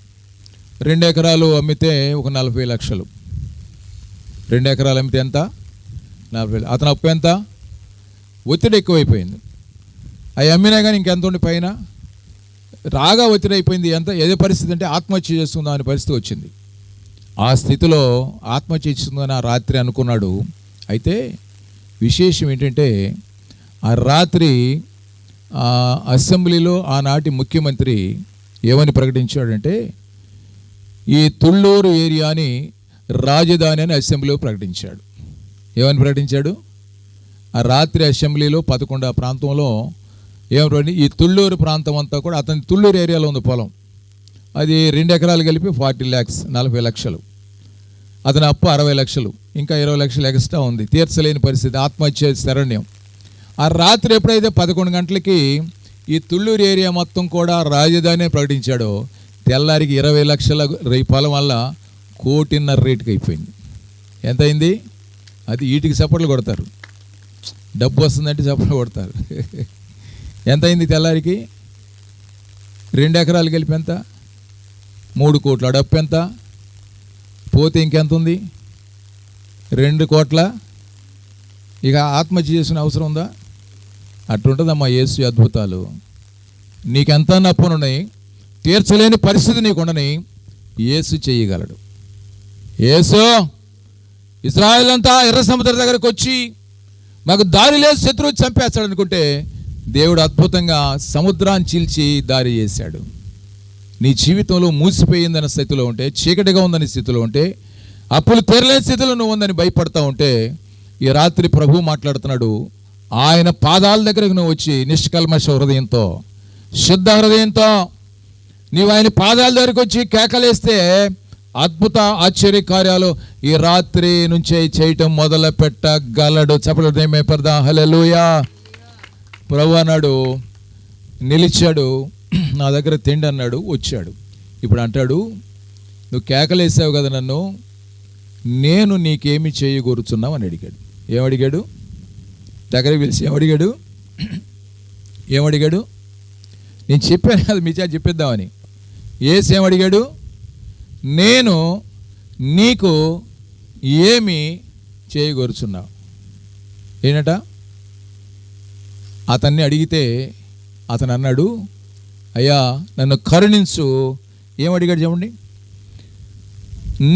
2 ఎకరాలు అమ్మితే ఒక 40 లక్షలు. 2 ఎకరాలు అమ్మితే ఎంత? 40. అతని అప్పు ఎంత? ఒత్తిడి ఎక్కువైపోయింది. అవి అమ్మినా కానీ ఇంకెంత ఉండి పైన రాగా ఒత్తిడి అయిపోయింది. ఎంత ఏదే పరిస్థితి అంటే ఆత్మహత్య చేసుకుందాం అనే పరిస్థితి వచ్చింది. ఆ స్థితిలో ఆత్మహత్య చేసుకుందని ఆ రాత్రి అనుకున్నాడు. అయితే విశేషం ఏంటంటే ఆ రాత్రి అసెంబ్లీలో ఆనాటి ముఖ్యమంత్రి ఏమని ప్రకటించాడంటే ఈ తుళ్ళూరు ఏరియాని రాజధాని అని అసెంబ్లీలో ప్రకటించాడు. ఏమని ప్రకటించాడు? ఆ రాత్రి అసెంబ్లీలో 11 ప్రాంతంలో ఏమంటే ఈ తుళ్ళూరు ప్రాంతం అంతా కూడా అతని తుళ్ళూరు ఏరియాలో ఉంది పొలం. అది 2 ఎకరాలు కలిపి 40 lakhs 40 లక్షలు. అతని అప్పు 60 లక్షలు, ఇంకా 20 లక్షలు ఎక్స్ట్రా ఉంది. తీర్చలేని పరిస్థితి, ఆత్మహత్య శరణ్యం. ఆ రాత్రి ఎప్పుడైతే 11 గంటలకి ఈ తుళ్ళూరు ఏరియా మొత్తం కూడా రాజధాని ప్రకటించాడో తెల్లారికి 20 లక్షల పొలం వల్ల 1.5 కోటి రేటుకి అయిపోయింది. ఎంత అయింది? అది వీటికి చప్పట్లు కొడతారు, డబ్బు వస్తుందంటే చప్పట్లు కొడతారు. ఎంత అయింది తెల్లారికి? 2 ఎకరాలు కలిపి ఎంత? 3 కోట్లు. ఆ డప్పు ఎంత? పోతే ఇంకెంత ఉంది? 2 కోట్ల. ఇక ఆత్మహత్య చేసిన అవసరం ఉందా? అట్లుంటుందమ్మా యేసు అద్భుతాలు. నీకెంత నప్పునున్నాయి, తీర్చలేని పరిస్థితి నీకుండని యేసు చేయగలడు. యేసు ఇశ్రాయేలు అంతా ఎర్ర సముద్రం దగ్గరకు వచ్చి మాకు దారి లేదు, శత్రువు చంపేస్తాడు అనుకుంటే దేవుడు అద్భుతంగా సముద్రాన్ని చీల్చి దారి చేశాడు. నీ జీవితంలో మూసిపోయిందన్న స్థితిలో ఉంటే, చీకటిగా ఉందని స్థితిలో ఉంటే, అప్పులు తీరలేని స్థితిలో నువ్వు ఉందని భయపడతా ఉంటే, ఈ రాత్రి ప్రభు మాట్లాడుతున్నాడు. ఆయన పాదాల దగ్గరకు నువ్వు వచ్చి నిష్కల్మష హృదయంతో, శుద్ధ హృదయంతో నీవు ఆయన పాదాల దగ్గరకు వచ్చి కేకలేస్తే అద్భుత ఆశ్చర్య కార్యాలు ఈ రాత్రి నుంచే చేయటం మొదలు పెట్టగలడు. చెప్పలేమే పెడదా. హల్లెలూయా. ప్రభు అన్నాడు, నిలిచాడు, నా దగ్గర తిండి అన్నాడు, వచ్చాడు. ఇప్పుడు అంటాడు, నువ్వు కేకలేసావు కదా నన్ను, నేను నీకేమి చేయగోరుచున్నావు అని అడిగాడు. ఏమడిగాడు? దగ్గరికి పిలిచి ఏమడిగాడు? నేను చెప్పాను కదా మీ చేత చెప్పిద్దామని. యేసు ఏమడిగాడు? నేను నీకు ఏమి చేయగోరుచున్నావు. ఏంటట? అతన్ని అడిగితే అతను అన్నాడు, అయ్యా నన్ను కరుణించు. ఏమడిగాడు చెప్పండి?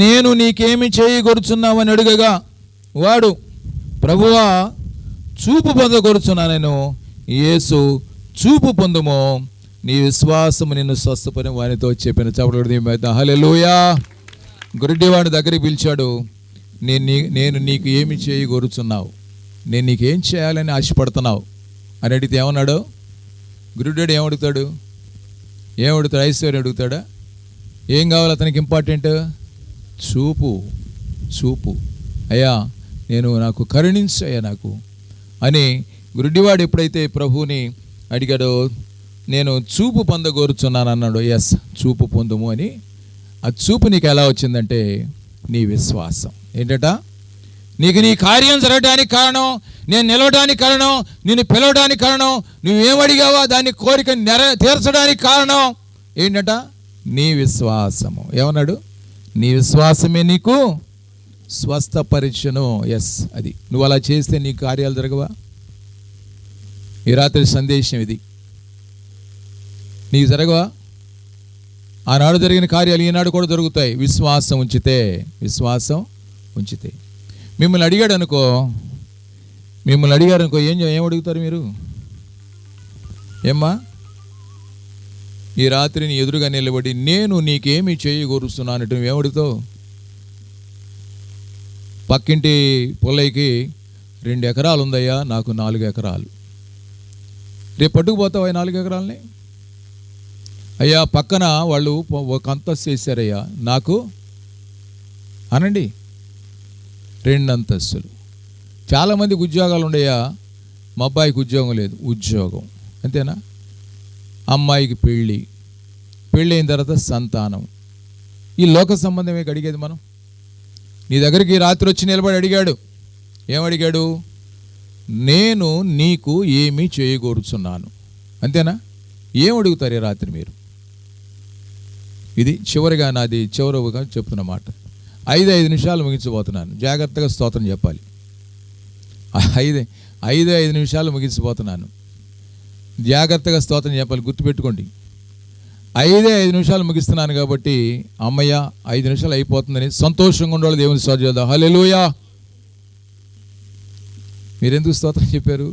నేను నీకేమి చేయగోరుచున్నావని అడుగగా వాడు, ప్రభువా చూపు పొందగోరుచున్నా నేను. యేసు, చూపు పొందుము, నీ విశ్వాసము నిన్ను స్వస్థపని వానితో చెప్పిన. చెప్పలేదు. హల్లెలూయా. గురుడివాడి దగ్గరికి పిలిచాడు. నేను నీకు ఏమి చేయగోరుచున్నావు, నేను నీకేం చేయాలని ఆశపడుతున్నావు అని అడిగితే ఏమన్నాడు? గురుడు ఏమడుగుతాడు? ఐశ్వర్యం అడుగుతాడా? ఏం కావాలి అతనికి? ఇంపార్టెంట్ చూపు. అయ్యా నాకు కరుణించు అయ్యా నాకు అని గురుడివాడు ఎప్పుడైతే ప్రభువుని అడిగాడో, నేను చూపు పొందగోరుచున్నాను అన్నాడు. ఎస్, చూపు పొందుము అని. ఆ చూపు నీకు ఎలా వచ్చిందంటే నీ విశ్వాసం. ఏంటట? నీకు నీ కార్యం జరగడానికి కారణం, నేను నిలవడానికి కారణం, నిన్ను పిలవడానికి కారణం, నువ్వేమడిగావా దాన్ని కోరిక తీర్చడానికి కారణం ఏంటట? నీ విశ్వాసము. ఏమన్నాడు? నీ విశ్వాసమే నీకు స్వస్థపరిచను. ఎస్, అది నువ్వు అలా చేస్తే నీ కార్యాలు జరగవా? ఈ రాత్రి సందేశం ఇది. నీకు జరగవా? ఆనాడు జరిగిన కార్యాలు ఈనాడు కూడా జరుగుతాయి. విశ్వాసం ఉంచితే. మిమ్మల్ని అడిగాడు అనుకో, ఏం అడుగుతారు మీరు? ఏమ్మా, ఈ రాత్రి నీ ఎదురుగా నిలబడి నేను నీకేమి చేయగోరుస్తున్నాను అంటే నువ్వేమడుగుతావు? పక్కింటి పొల్లయ్యకి 2 ఎకరాలు ఉందయ్యా, నాకు 4 ఎకరాలు. రేపు పట్టుకుపోతావా 4 ఎకరాలని? అయ్యా పక్కన వాళ్ళు ఒక అంతస్తు చేశారయ్యా, నాకు అనండి 2 అంతస్తులు. చాలామందికి ఉద్యోగాలు ఉండయా, మా అబ్బాయికి ఉద్యోగం లేదు. ఉద్యోగం అంతేనా? అమ్మాయికి పెళ్ళి అయిన తర్వాత సంతానం. ఈ లోక సంబంధమే అడిగేది మనం. నీ దగ్గరికి రాత్రి వచ్చి నిలబడి అడిగాడు. ఏమడిగాడు? నేను నీకు ఏమి చేయగోరుచున్నాను. అంతేనా? ఏం అడుగుతారు ఈ రాత్రి మీరు? ఇది చివరిగా చివరిగా చెప్తున్న మాట. 5 నిమిషాలు ముగించబోతున్నాను. జాగ్రత్తగా స్తోత్రం చెప్పాలి. 5 నిమిషాలు ముగించబోతున్నాను. జాగ్రత్తగా స్తోత్రం చెప్పాలి. గుర్తుపెట్టుకోండి. 5 నిమిషాలు ముగిస్తున్నాను కాబట్టి అమ్మయ్య 5 నిమిషాలు అయిపోతుందని సంతోషంగా ఉండేవాళ్ళు దేవుని స్తోత్రం చేద్దాం. హల్లెలూయా. మీరెందుకు స్తోత్రం చెప్పారు?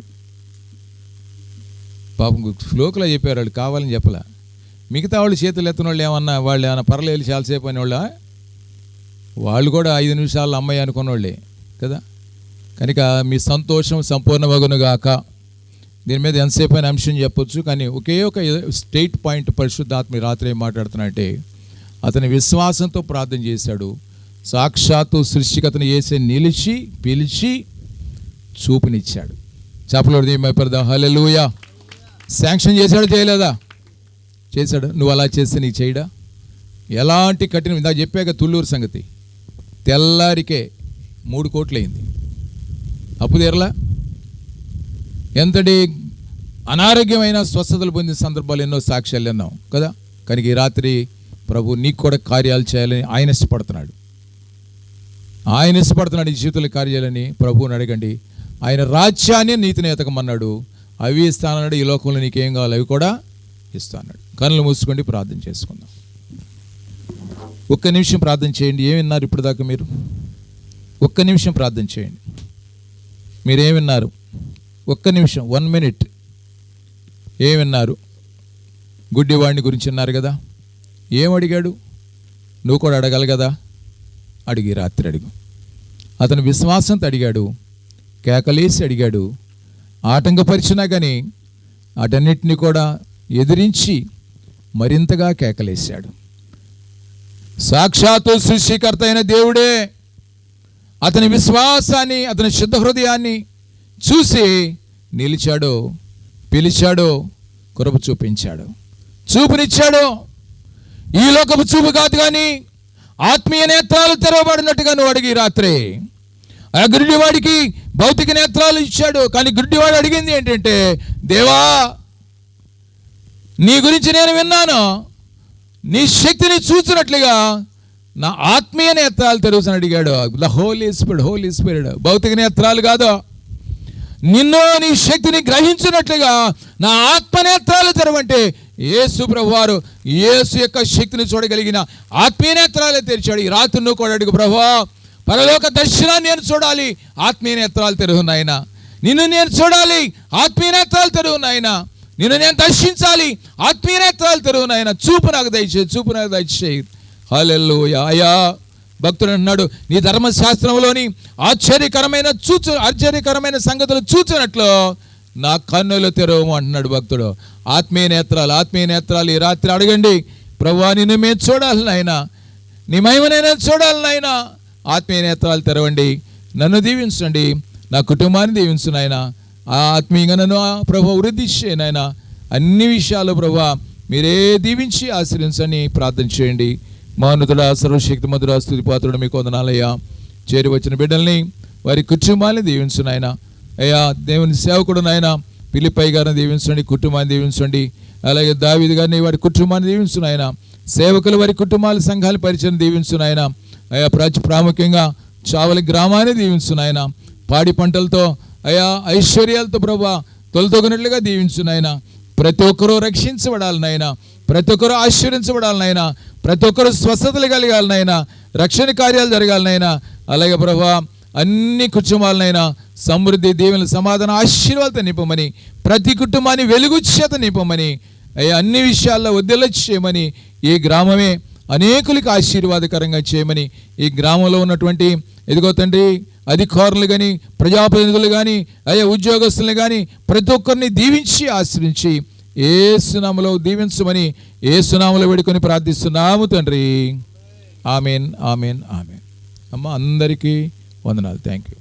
పాపం ఫ్లోక్లో చెప్పారు, వాళ్ళు కావాలని చెప్పలే. మిగతా వాళ్ళు చేతులు ఎత్తిన వాళ్ళు వాళ్ళు ఏమన్నా పర్లేదు చాలాసేపు అని వాళ్ళు కూడా 5 నిమిషాలు అమ్మాయి అనుకున్నోళ్ళే కదా. కనుక మీ సంతోషం సంపూర్ణమగునుగాక. దీని మీద ఎంతసేపు అయిన అంశం చెప్పొచ్చు, కానీ ఒకే ఒక స్టేట్ పాయింట్ పరిశుద్ధాత్మ రాత్రి ఏం మాట్లాడుతున్నట్టే, అతని విశ్వాసంతో ప్రార్థన చేశాడు. సాక్షాత్తు సృష్టికతను యేసే నిలిచి పిలిచి చూపునిచ్చాడు. చెప్పలేదు ఏమైపోదా? హల్లెలూయా. శాంక్షన్ చేశాడు చేయలేదా? చేశాడు. నువ్వు అలా చేస్తే నీకు చేయడా? ఎలాంటి కఠినం, ఇందాక చెప్పాక తుళ్ళూరు సంగతి, తెల్లారికే 3 కోట్లు అయింది, అప్పు తీరలా. ఎంతటి అనారోగ్యమైన స్వస్థతలు పొందిన సందర్భాలు ఎన్నో సాక్ష్యాలు విన్నాం కదా. కనుక ఈ రాత్రి ప్రభు నీకు కూడా కార్యాలు చేయాలని ఆయన ఇష్టపడుతున్నాడు. ఈ జీవితంలో కార్యాలని ప్రభువుని అడగండి. ఆయన రాజ్యాన్ని నీతిని ఎతకమన్నాడు. అవి ఇస్తానన్నాడు. ఈ లోకంలో నీకేం కావాలి అవి కూడా ఇస్తానన్నాడు. కన్నులు మూసుకోండి, ప్రార్థన చేసుకుందాం. 1 నిమిషం ప్రార్థన చేయండి. ఏమి విన్నారు ఇప్పుడు దాకా మీరు? 1 నిమిషం ప్రార్థన చేయండి. మీరేమి విన్నారు? 1 నిమిషం, 1 minute. ఏమి విన్నారు? గుడ్డివాడిని గురించి విన్నారు కదా. ఏం అడిగాడు? నువ్వు కూడా అడగాలి కదా. అడిగి రాత్రి అడుగు. అతను విశ్వాసంతో అడిగాడు, కేకలేసి అడిగాడు. ఆటంకపరిచినా కానీ అటన్నిటిని కూడా ఎదిరించి మరింతగా కేకలేశాడు. సాక్షాత్తు సృష్టికర్త అయిన దేవుడే అతని విశ్వాసాన్ని, అతని శుద్ధ హృదయాన్ని చూసి నిలిచాడు, పిలిచాడు, కృప చూపించాడు, చూపునిచ్చాడు. ఈ లోకపు చూపు కాదు కానీ ఆత్మీయ నేత్రాలు తెరవబడినట్టుగా నువ్వు అడిగి రాత్రి. ఆ గుడ్డివాడికి భౌతిక నేత్రాలు ఇచ్చాడు, కానీ గుడ్డివాడు అడిగింది ఏంటంటే, దేవా నీ గురించి నేను విన్నాను, నీ శక్తిని చూసినట్లుగా నా ఆత్మీయ నేత్రాలు తెరవని అడిగాడు. ద హోలీ స్పిరిట్, భౌతిక నేత్రాలు కాదు, నిన్ను నీ శక్తిని గ్రహించినట్లుగా నా ఆత్మనేత్రాలు తెరవంటే యేసు ప్రభువారు యేసు యొక్క శక్తిని చూడగలిగిన ఆత్మీయ నేత్రాలే తెరిచాడు. ఈ రాత్రి నువ్వు కూడా అడుగు, ప్రభువా పరలోక దర్శనాన్ని నేను చూడాలి, ఆత్మీయ నేత్రాలు తెరువు నాయనా. నిన్ను నేను చూడాలి, ఆత్మీయ నేత్రాలు తెరువు నాయనా. నిన్ను నేను దర్శించాలి, ఆత్మీయ నేత్రాలు తెరువు నాయనా. చూపు నాకు దయచేయి. హల్లెలూయా. అయ్యా భక్తుడు అంటున్నాడు, నీ ధర్మశాస్త్రంలోని ఆశ్చర్యకరమైన సంగతులు చూచినట్లు నా కన్నులు తెరవము అంటున్నాడు భక్తుడు. ఆత్మీయ నేత్రాలు ఈ రాత్రి అడగండి. ప్రభువా నిన్ను మేము చూడాలి నాయనా, నీ మహిమనైనా చూడాలి నాయనా. ఆత్మీయ నేత్రాలు తెరవండి, నన్ను దీవించండి, నా కుటుంబాన్ని దీవించు నాయనా. ఆత్మీయంగా నన్ను ప్రభు వృద్ధి చేయనాయనా. అన్ని విషయాలు ప్రభు మీరే దీవించి ఆశీర్వించండి. ప్రార్థన చేయండి. మహోన్నతుడా, సర్వశక్తి మధుర స్తుతి పాత్రుడు మీకు వందనాలయ్యా. చేరి వచ్చిన బిడ్డల్ని, వారి కుటుంబాన్ని దీవించు నాయనా. అయ్యా దేవుని సేవకుడు నాయన పిలిపై గారిని దీవించండి, కుటుంబాన్ని దీవించండి. అలాగే దావీదు గారిని, వారి కుటుంబాన్ని దీవించు నాయన. సేవకులు వారి కుటుంబాల సంఘాల పరిచయం దీవించు నాయన. అయ్యా ప్రాముఖ్యంగా చావలి గ్రామాన్ని దీవించు నాయన. పాడి పంటలతో అయ్యా ఐశ్వర్యాలతో ప్రభా తొలతొగినట్లుగా దీవించు నాయన. ప్రతి ఒక్కరూ రక్షించబడాలి నాయన, ప్రతి ఒక్కరూ ఆశీర్వించబడాలి నాయన, ప్రతి ఒక్కరూ స్వస్థతలు కలగాలి నాయన, రక్షణ కార్యాలు జరగాలి నాయన. అలాగే ప్రభా అన్ని కుటుంబాలనైనా సమృద్ధి, దీవెన, సమాధానం, ఆశీర్వాదాలతో నింపమని, ప్రతి కుటుంబాన్ని వెలుగు చేత నింపమని, అన్ని విషయాల్లో వదిల చేయమని, ఈ గ్రామమే అనేకులకు ఆశీర్వాదకరంగా చేయమని, ఈ గ్రామంలో ఉన్నటువంటి ఎదుగో తండ్రి అధికారులు కానీ, ప్రజాప్రతినిధులు కానీ, ఉద్యోగస్తులు కానీ ప్రతి ఒక్కరిని దీవించి ఆశ్రయించి యేసునామములో దీవించమని యేసునామములో వేడుకొని ప్రార్థిస్తున్నాము తండ్రి. ఆమెన్. అమ్మ అందరికీ వందనాలు. Thank you.